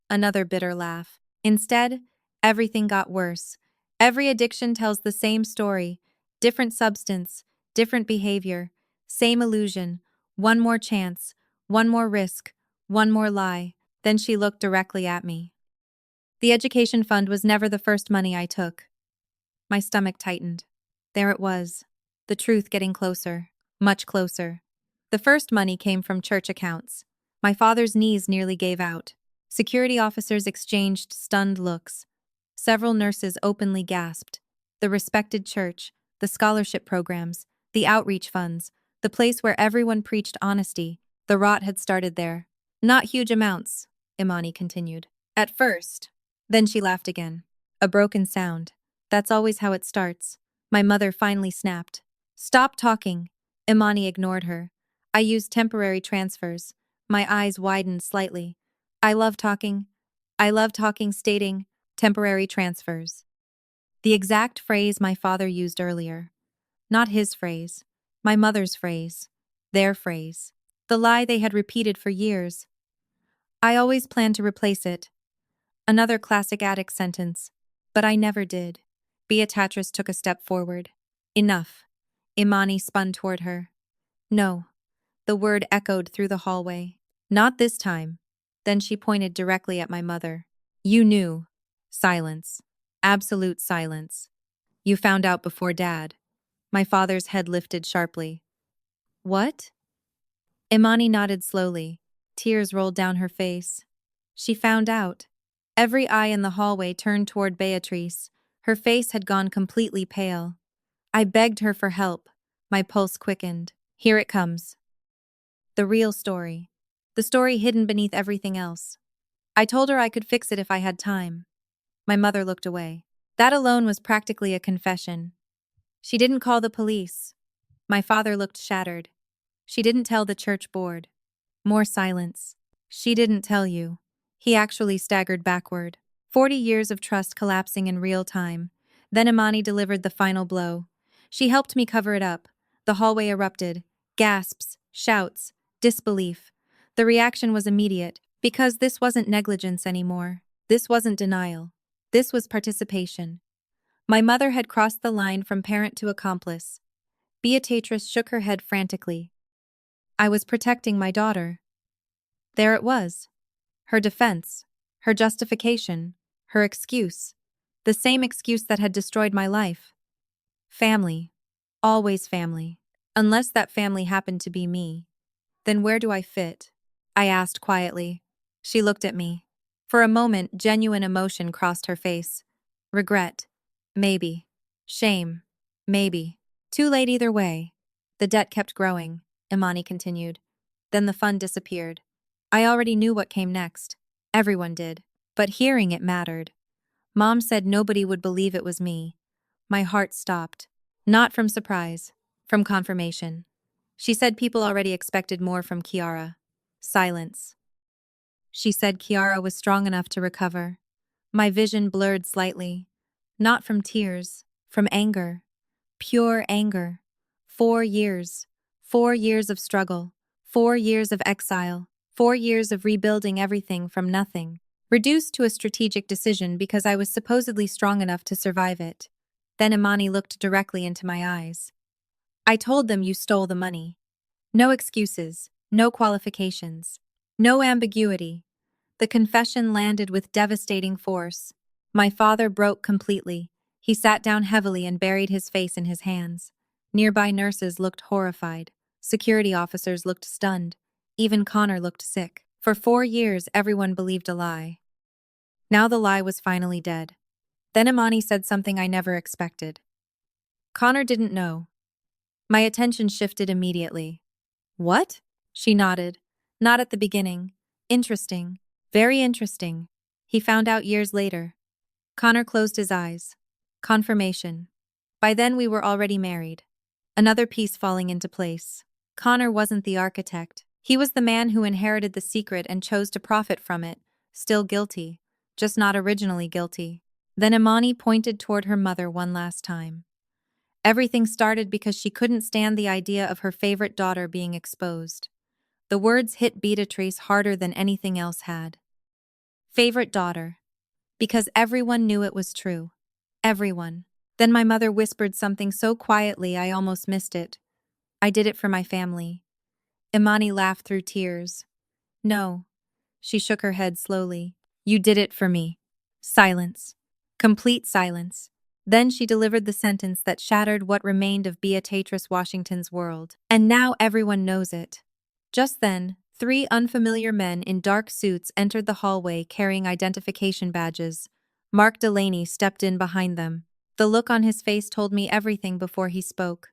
Another bitter laugh. Instead, everything got worse. Every addiction tells the same story. Different substance, different behavior, same illusion. One more chance, one more risk, one more lie. Then she looked directly at me. The education fund was never the first money I took. My stomach tightened. There it was. The truth getting closer, much closer. The first money came from church accounts. My father's knees nearly gave out. Security officers exchanged stunned looks. Several nurses openly gasped. The respected church, the scholarship programs, the outreach funds, the place where everyone preached honesty, the rot had started there. Not huge amounts, Imani continued. At first. Then she laughed again. A broken sound. That's always how it starts. My mother finally snapped. Stop talking. Imani ignored her. I used temporary transfers. My eyes widened slightly. I love talking. I love talking, stating temporary transfers. The exact phrase my father used earlier. Not his phrase. My mother's phrase. Their phrase. The lie they had repeated for years. I always planned to replace it. Another classic addict sentence. But I never did. Beatrice took a step forward. Enough. Imani spun toward her. No. The word echoed through the hallway. Not this time. Then she pointed directly at my mother. You knew. Silence. Absolute silence. You found out before Dad. My father's head lifted sharply. What? Imani nodded slowly. Tears rolled down her face. She found out. Every eye in the hallway turned toward Beatrice. Her face had gone completely pale. I begged her for help. My pulse quickened. Here it comes. The real story. The story hidden beneath everything else. I told her I could fix it if I had time. My mother looked away. That alone was practically a confession. She didn't call the police. My father looked shattered. She didn't tell the church board. More silence. She didn't tell you. He actually staggered backward. 40 years of trust collapsing in real time. Then Imani delivered the final blow. She helped me cover it up. The hallway erupted. Gasps, shouts, disbelief. The reaction was immediate, because this wasn't negligence anymore. This wasn't denial. This was participation. My mother had crossed the line from parent to accomplice. Beatrice shook her head frantically. I was protecting my daughter. There it was. Her defense. Her justification. Her excuse. The same excuse that had destroyed my life. Family. Always family. Unless that family happened to be me. Then where do I fit? I asked quietly. She looked at me. For a moment, genuine emotion crossed her face. Regret. Maybe. Shame. Maybe. Too late either way. The debt kept growing, Imani continued. Then the fun disappeared. I already knew what came next. Everyone did. But hearing it mattered. Mom said nobody would believe it was me. My heart stopped. Not from surprise. From confirmation. She said people already expected more from Kiara. Silence. She said Kiara was strong enough to recover. My vision blurred slightly. Not from tears. From anger. Pure anger. 4 years. 4 years of struggle. 4 years of exile. 4 years of rebuilding everything from nothing. Reduced to a strategic decision because I was supposedly strong enough to survive it. Then Imani looked directly into my eyes. I told them you stole the money. No excuses. No qualifications. No ambiguity. The confession landed with devastating force. My father broke completely. He sat down heavily and buried his face in his hands. Nearby nurses looked horrified. Security officers looked stunned. Even Connor looked sick. For 4 years, everyone believed a lie. Now the lie was finally dead. Then Imani said something I never expected. Connor didn't know. My attention shifted immediately. What? She nodded. Not at the beginning. Interesting. Very interesting. He found out years later. Connor closed his eyes. Confirmation. By then we were already married. Another piece falling into place. Connor wasn't the architect. He was the man who inherited the secret and chose to profit from it, still guilty, just not originally guilty. Then Imani pointed toward her mother one last time. Everything started because she couldn't stand the idea of her favorite daughter being exposed. The words hit Beatrice harder than anything else had. Favorite daughter. Because everyone knew it was true. Everyone. Then my mother whispered something so quietly I almost missed it. I did it for my family. Imani laughed through tears. No. She shook her head slowly. You did it for me. Silence. Complete silence. Then she delivered the sentence that shattered what remained of Beatrice Washington's world. And now everyone knows it. Just then, 3 unfamiliar men in dark suits entered the hallway carrying identification badges. Mark Delaney stepped in behind them. The look on his face told me everything before he spoke.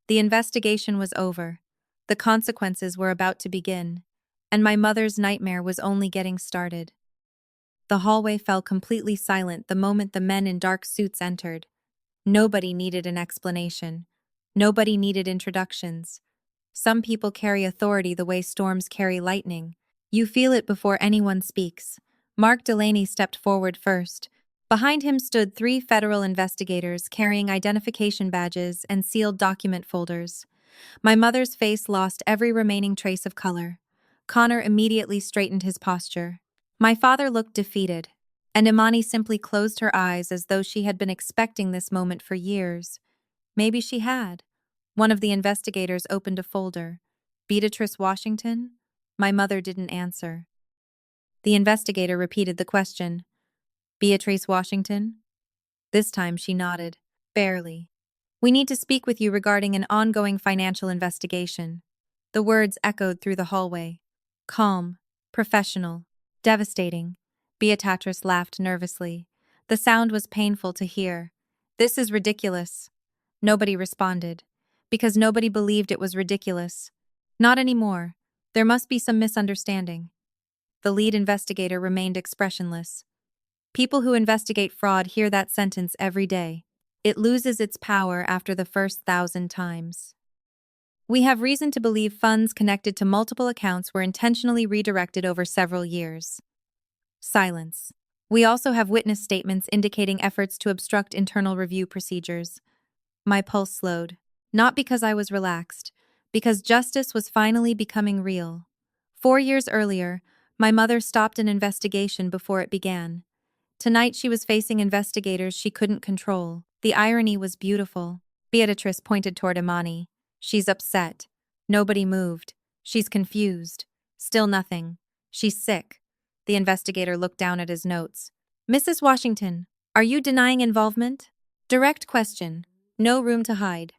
The investigation was over. The consequences were about to begin. And my mother's nightmare was only getting started. The hallway fell completely silent the moment the men in dark suits entered. Nobody needed an explanation. Nobody needed introductions. Some people carry authority the way storms carry lightning. You feel it before anyone speaks. Mark Delaney stepped forward first. Behind him stood 3 federal investigators carrying identification badges and sealed document folders. My mother's face lost every remaining trace of color. Connor immediately straightened his posture. My father looked defeated, and Imani simply closed her eyes as though she had been expecting this moment for years. Maybe she had. One of the investigators opened a folder. Beatrice Washington? My mother didn't answer. The investigator repeated the question. Beatrice Washington? This time she nodded. Barely. We need to speak with you regarding an ongoing financial investigation. The words echoed through the hallway. Calm, professional, devastating. Beatrice laughed nervously. The sound was painful to hear. This is ridiculous. Nobody responded. Because nobody believed it was ridiculous. Not anymore. There must be some misunderstanding. The lead investigator remained expressionless. People who investigate fraud hear that sentence every day. It loses its power after the first 1,000 times. We have reason to believe funds connected to multiple accounts were intentionally redirected over several years. Silence. We also have witness statements indicating efforts to obstruct internal review procedures. My pulse slowed. Not because I was relaxed, because justice was finally becoming real. 4 years earlier, my mother stopped an investigation before it began. Tonight she was facing investigators she couldn't control. The irony was beautiful. Beatrice pointed toward Imani. She's upset. Nobody moved. She's confused. Still nothing. She's sick. The investigator looked down at his notes. Mrs. Washington, are you denying involvement? Direct question. No room to hide.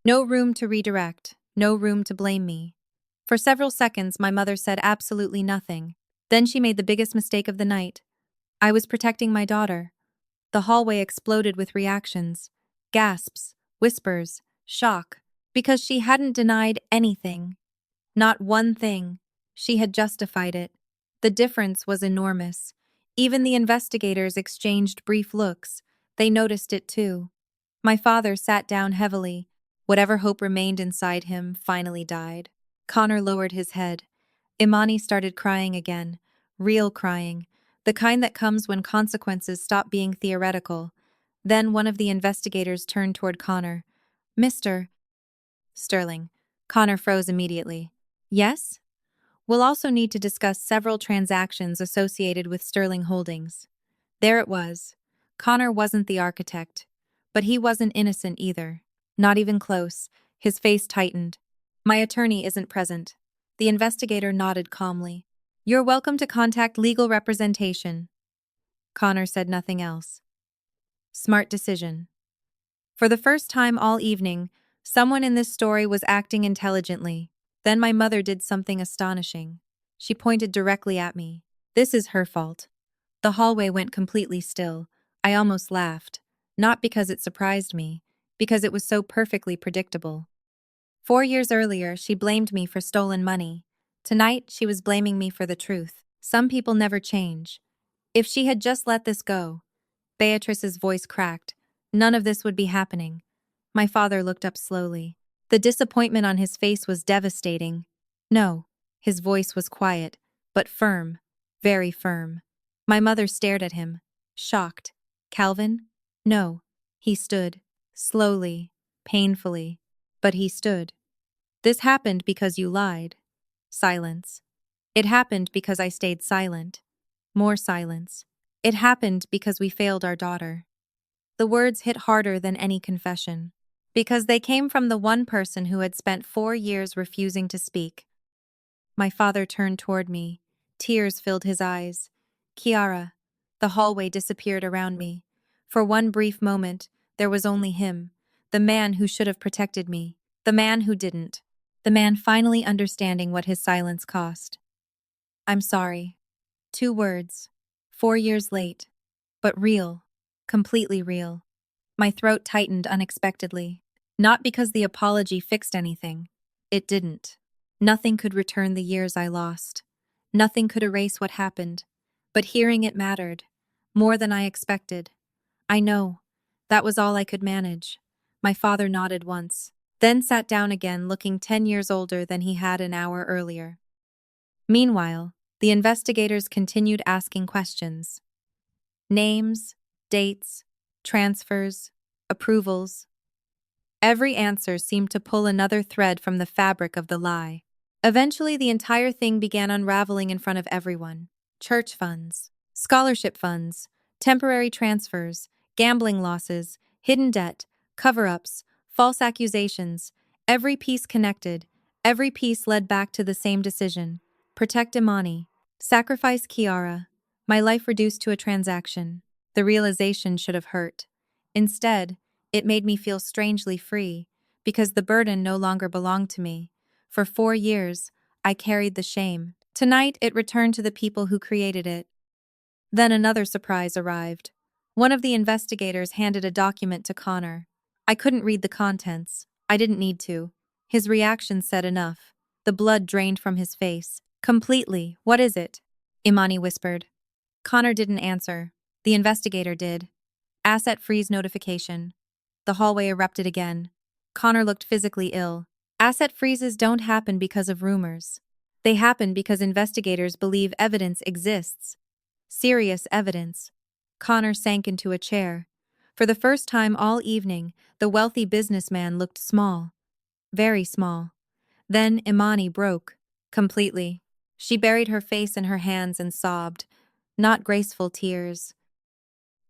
No room to redirect. No room to blame me. For several seconds, my mother said absolutely nothing. Then she made the biggest mistake of the night. I was protecting my daughter. The hallway exploded with reactions, gasps, whispers, shock, because she hadn't denied anything. Not one thing. She had justified it. The difference was enormous. Even the investigators exchanged brief looks. They noticed it too. My father sat down heavily. Whatever hope remained inside him finally died. Connor lowered his head. Imani started crying again. Real crying. The kind that comes when consequences stop being theoretical. Then one of the investigators turned toward Connor. Mr. Sterling. Connor froze immediately. Yes? We'll also need to discuss several transactions associated with Sterling Holdings. There it was. Connor wasn't the architect. But he wasn't innocent either. Not even close. His face tightened. My attorney isn't present. The investigator nodded calmly. You're welcome to contact legal representation. Connor said nothing else. Smart decision. For the first time all evening, someone in this story was acting intelligently. Then my mother did something astonishing. She pointed directly at me. This is her fault. The hallway went completely still. I almost laughed. Not because it surprised me, because it was so perfectly predictable. 4 years earlier, she blamed me for stolen money. Tonight, she was blaming me for the truth. Some people never change. If she had just let this go, Beatrice's voice cracked. None of this would be happening. My father looked up slowly. The disappointment on his face was devastating. No, his voice was quiet, but firm, very firm. My mother stared at him, shocked. Calvin? No. He stood, slowly, painfully, but he stood. This happened because you lied. Silence. It happened because I stayed silent. More silence. It happened because we failed our daughter. The words hit harder than any confession. Because they came from the one person who had spent 4 years refusing to speak. My father turned toward me. Tears filled his eyes. Kiara. The hallway disappeared around me. For one brief moment, there was only him. The man who should have protected me. The man who didn't. The man finally understanding what his silence cost. I'm sorry. 2 words. 4 years late. But real. Completely real. My throat tightened unexpectedly. Not because the apology fixed anything. It didn't. Nothing could return the years I lost. Nothing could erase what happened. But hearing it mattered. More than I expected. I know. That was all I could manage. My father nodded once, then sat down again looking 10 years older than he had an hour earlier. Meanwhile, the investigators continued asking questions. Names, dates, transfers, approvals. Every answer seemed to pull another thread from the fabric of the lie. Eventually, the entire thing began unraveling in front of everyone. Church funds, scholarship funds, temporary transfers, gambling losses, hidden debt, cover-ups, false accusations. Every piece connected, every piece led back to the same decision. Protect Imani. Sacrifice Kiara. My life reduced to a transaction. The realization should have hurt. Instead, it made me feel strangely free, because the burden no longer belonged to me. For 4 years, I carried the shame. Tonight, it returned to the people who created it. Then another surprise arrived. One of the investigators handed a document to Connor. I couldn't read the contents. I didn't need to. His reaction said enough. The blood drained from his face. Completely. What is it? Imani whispered. Connor didn't answer. The investigator did. Asset freeze notification. The hallway erupted again. Connor looked physically ill. Asset freezes don't happen because of rumors. They happen because investigators believe evidence exists. Serious evidence. Connor sank into a chair. For the first time all evening, the wealthy businessman looked small. Very small. Then Imani broke. Completely. She buried her face in her hands and sobbed. Not graceful tears.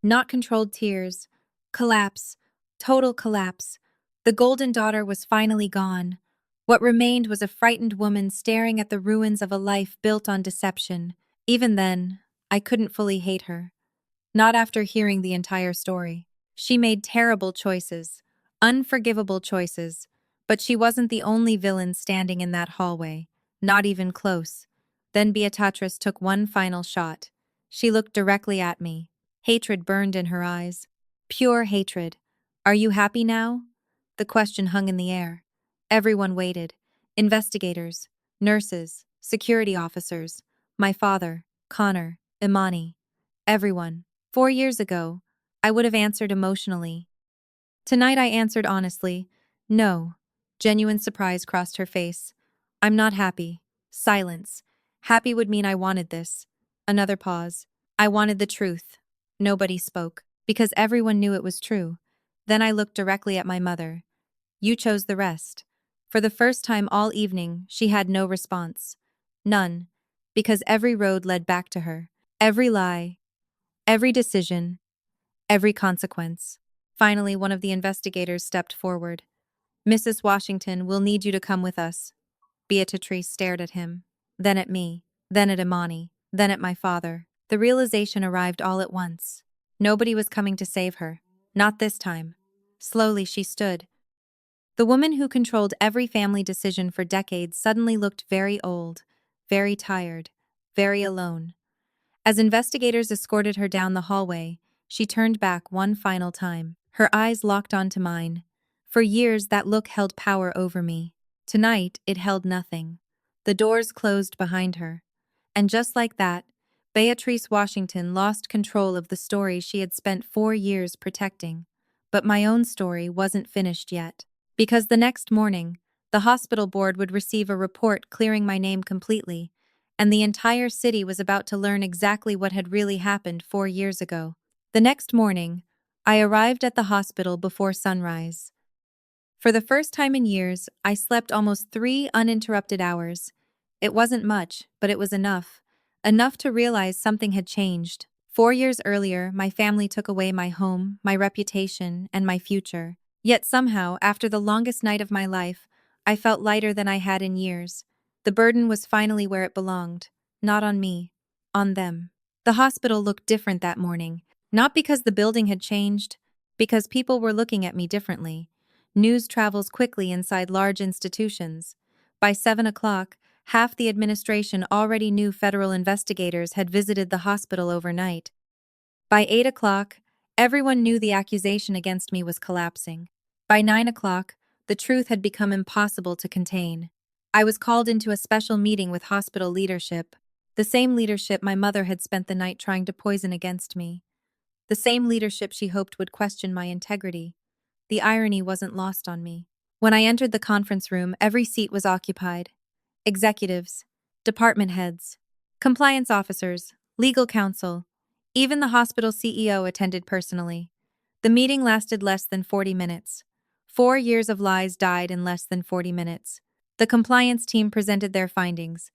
Not controlled tears. Collapse. Total collapse. The golden daughter was finally gone. What remained was a frightened woman staring at the ruins of a life built on deception. Even then, I couldn't fully hate her. Not after hearing the entire story. She made terrible choices, unforgivable choices, but she wasn't the only villain standing in that hallway, not even close. Then Beatrice took one final shot. She looked directly at me. Hatred burned in her eyes. Pure hatred. Are you happy now? The question hung in the air. Everyone waited. Investigators, nurses, security officers, my father, Connor, Imani. Everyone. 4 years ago, I would have answered emotionally. Tonight I answered honestly. No. Genuine surprise crossed her face. I'm not happy. Silence. Happy would mean I wanted this. Another pause. I wanted the truth. Nobody spoke, because everyone knew it was true. Then I looked directly at my mother. You chose the rest. For the first time all evening, she had no response. None. Because every road led back to her. Every lie. Every decision. Every consequence. Finally, one of the investigators stepped forward. Mrs. Washington, we'll need you to come with us. Beatrice stared at him, then at me, then at Imani, then at my father. The realization arrived all at once. Nobody was coming to save her. Not this time. Slowly she stood. The woman who controlled every family decision for decades suddenly looked very old, very tired, very alone. As investigators escorted her down the hallway, she turned back one final time. Her eyes locked onto mine. For years, that look held power over me. Tonight, it held nothing. The doors closed behind her. And just like that, Beatrice Washington lost control of the story she had spent 4 years protecting. But my own story wasn't finished yet. Because the next morning, the hospital board would receive a report clearing my name completely, and the entire city was about to learn exactly what had really happened 4 years ago. The next morning, I arrived at the hospital before sunrise. For the first time in years, I slept almost 3 uninterrupted hours. It wasn't much, but it was enough. Enough to realize something had changed. 4 years earlier, my family took away my home, my reputation, and my future. Yet somehow, after the longest night of my life, I felt lighter than I had in years. The burden was finally where it belonged. Not on me. On them. The hospital looked different that morning. Not because the building had changed, because people were looking at me differently. News travels quickly inside large institutions. By 7 o'clock, half the administration already knew federal investigators had visited the hospital overnight. By 8 o'clock, everyone knew the accusation against me was collapsing. By 9 o'clock, the truth had become impossible to contain. I was called into a special meeting with hospital leadership, the same leadership my mother had spent the night trying to poison against me. The same leadership she hoped would question my integrity. The irony wasn't lost on me. When I entered the conference room, every seat was occupied. Executives, department heads, compliance officers, legal counsel, even the hospital CEO attended personally. The meeting lasted less than 40 minutes. 4 years of lies died in less than 40 minutes. The compliance team presented their findings.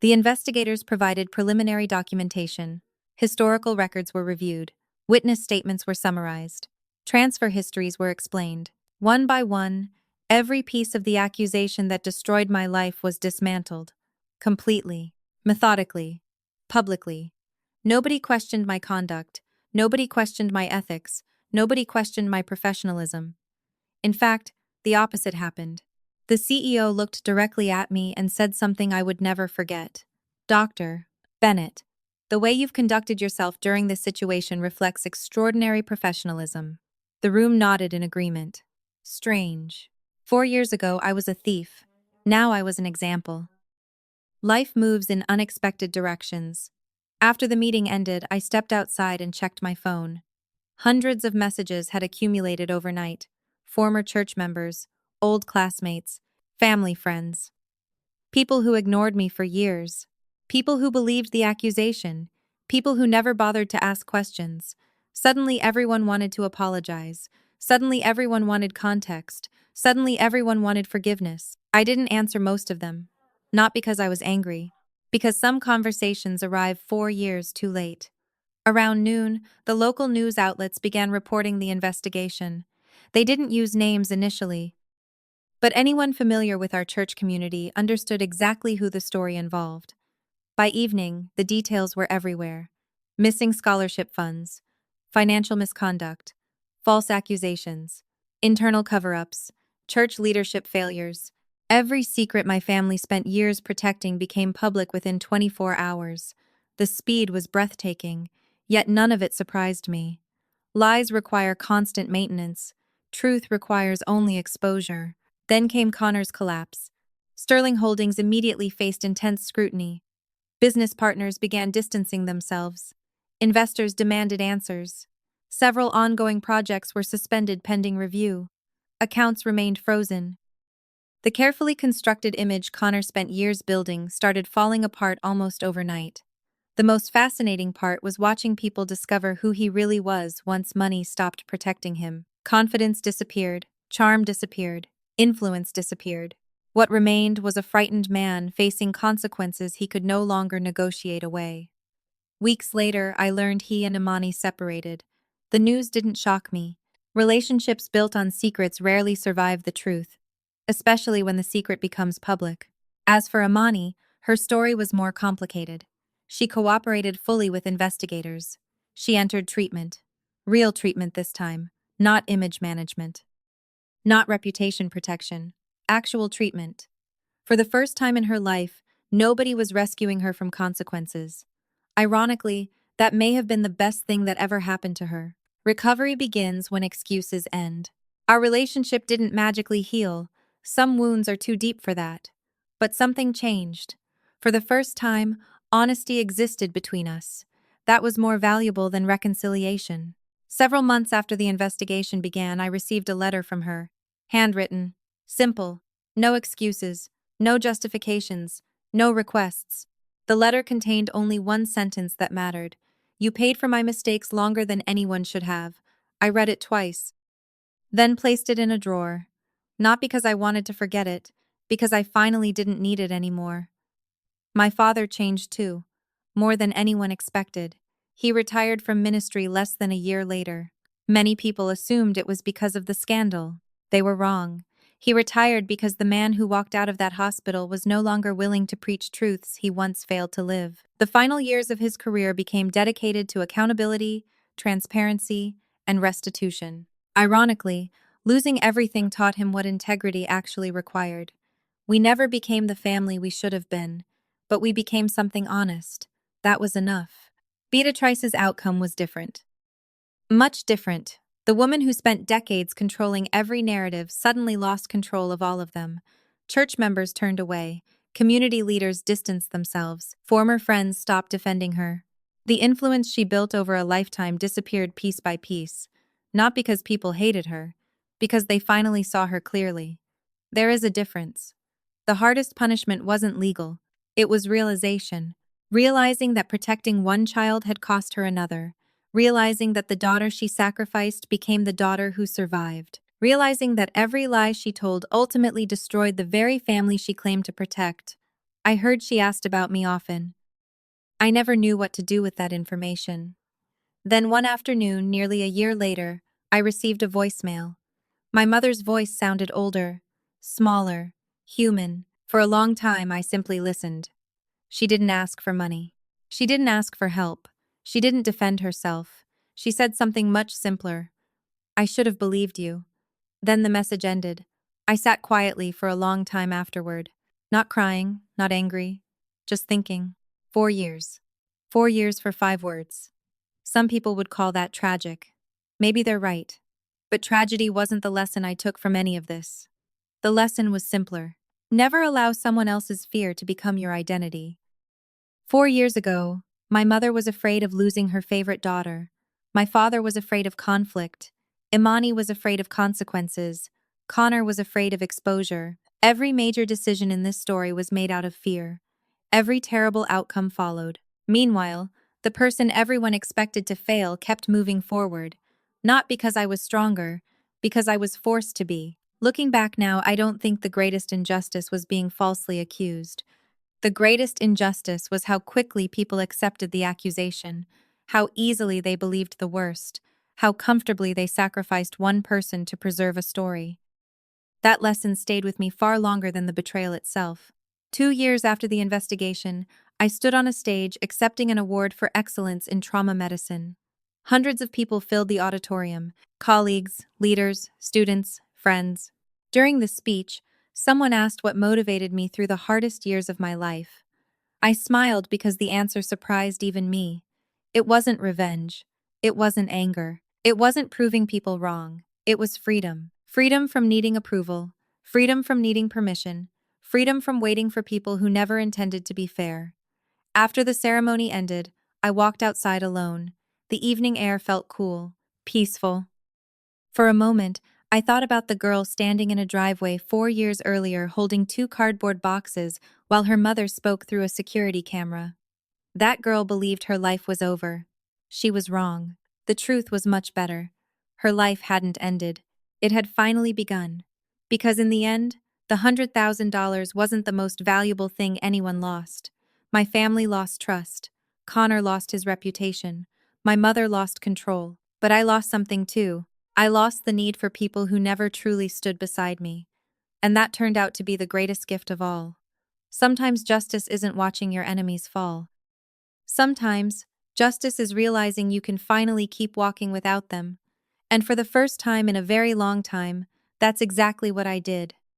The investigators provided preliminary documentation. Historical records were reviewed. Witness statements were summarized. Transfer histories were explained. One by one, every piece of the accusation that destroyed my life was dismantled. Completely, methodically, publicly. Nobody questioned my conduct. Nobody questioned my ethics. Nobody questioned my professionalism. In fact, the opposite happened. The CEO looked directly at me and said something I would never forget. Dr. Bennett, the way you've conducted yourself during this situation reflects extraordinary professionalism. The room nodded in agreement. Strange. 4 years ago, I was a thief. Now I was an example. Life moves in unexpected directions. After the meeting ended, I stepped outside and checked my phone. Hundreds of messages had accumulated overnight. Former church members, old classmates, family friends. People who ignored me for years. People who believed the accusation. People who never bothered to ask questions. Suddenly everyone wanted to apologize. Suddenly everyone wanted context. Suddenly everyone wanted forgiveness. I didn't answer most of them. Not because I was angry. Because some conversations arrived 4 years too late. Around noon, the local news outlets began reporting the investigation. They didn't use names initially, but anyone familiar with our church community understood exactly who the story involved. By evening, the details were everywhere. Missing scholarship funds, financial misconduct, false accusations, internal cover-ups, church leadership failures. Every secret my family spent years protecting became public within 24 hours. The speed was breathtaking, yet none of it surprised me. Lies require constant maintenance. Truth requires only exposure. Then came Connor's collapse. Sterling Holdings immediately faced intense scrutiny. Business partners began distancing themselves. Investors demanded answers. Several ongoing projects were suspended pending review. Accounts remained frozen. The carefully constructed image Connor spent years building started falling apart almost overnight. The most fascinating part was watching people discover who he really was once money stopped protecting him. Confidence disappeared, charm disappeared, influence disappeared. What remained was a frightened man facing consequences he could no longer negotiate away. Weeks later, I learned he and Imani separated. The news didn't shock me. Relationships built on secrets rarely survive the truth, especially when the secret becomes public. As for Imani, her story was more complicated. She cooperated fully with investigators. She entered treatment. Real treatment this time, not image management. Not reputation protection. Actual treatment. For the first time in her life, nobody was rescuing her from consequences. Ironically, that may have been the best thing that ever happened to her. Recovery begins when excuses end. Our relationship didn't magically heal. Some wounds are too deep for that. But something changed. For the first time, honesty existed between us. That was more valuable than reconciliation. Several months after the investigation began, I received a letter from her. Handwritten. Simple. No excuses. No justifications. No requests. The letter contained only one sentence that mattered. You paid for my mistakes longer than anyone should have. I read it twice. Then placed it in a drawer. Not because I wanted to forget it, because I finally didn't need it anymore. My father changed too, more than anyone expected. He retired from ministry less than a year later. Many people assumed it was because of the scandal. They were wrong. He retired because the man who walked out of that hospital was no longer willing to preach truths he once failed to live. The final years of his career became dedicated to accountability, transparency, and restitution. Ironically, losing everything taught him what integrity actually required. We never became the family we should have been, but we became something honest. That was enough. Beatrice's outcome was different. Much different. The woman who spent decades controlling every narrative suddenly lost control of all of them. Church members turned away. Community leaders distanced themselves. Former friends stopped defending her. The influence she built over a lifetime disappeared piece by piece. Not because people hated her, because they finally saw her clearly. There is a difference. The hardest punishment wasn't legal. It was realization. Realizing that protecting one child had cost her another. Realizing that the daughter she sacrificed became the daughter who survived. Realizing that every lie she told ultimately destroyed the very family she claimed to protect. I heard she asked about me often. I never knew what to do with that information. Then one afternoon, nearly a year later, I received a voicemail. My mother's voice sounded older, smaller, human. For a long time, I simply listened. She didn't ask for money. She didn't ask for help. She didn't defend herself. She said something much simpler. I should have believed you. Then the message ended. I sat quietly for a long time afterward. Not crying, not angry, just thinking. 4 years. 4 years for 5 words. Some people would call that tragic. Maybe they're right. But tragedy wasn't the lesson I took from any of this. The lesson was simpler. Never allow someone else's fear to become your identity. 4 years ago, my mother was afraid of losing her favorite daughter. My father was afraid of conflict. Imani was afraid of consequences. Connor was afraid of exposure. Every major decision in this story was made out of fear. Every terrible outcome followed. Meanwhile, the person everyone expected to fail kept moving forward. Not because I was stronger, because I was forced to be. Looking back now, I don't think the greatest injustice was being falsely accused. The greatest injustice was how quickly people accepted the accusation, how easily they believed the worst, how comfortably they sacrificed one person to preserve a story. That lesson stayed with me far longer than the betrayal itself. 2 years after the investigation, I stood on a stage accepting an award for excellence in trauma medicine. Hundreds of people filled the auditorium, colleagues, leaders, students, friends. During the speech, someone asked what motivated me through the hardest years of my life. I smiled because the answer surprised even me. It wasn't revenge. It wasn't anger. It wasn't proving people wrong. It was freedom. Freedom from needing approval. Freedom from needing permission. Freedom from waiting for people who never intended to be fair. After the ceremony ended, I walked outside alone. The evening air felt cool, peaceful. For a moment, I thought about the girl standing in a driveway 4 years earlier holding 2 cardboard boxes while her mother spoke through a security camera. That girl believed her life was over. She was wrong. The truth was much better. Her life hadn't ended. It had finally begun. Because in the end, the $100,000 wasn't the most valuable thing anyone lost. My family lost trust. Connor lost his reputation. My mother lost control. But I lost something too. I lost the need for people who never truly stood beside me. And that turned out to be the greatest gift of all. Sometimes justice isn't watching your enemies fall. Sometimes, justice is realizing you can finally keep walking without them. And for the first time in a very long time, that's exactly what I did.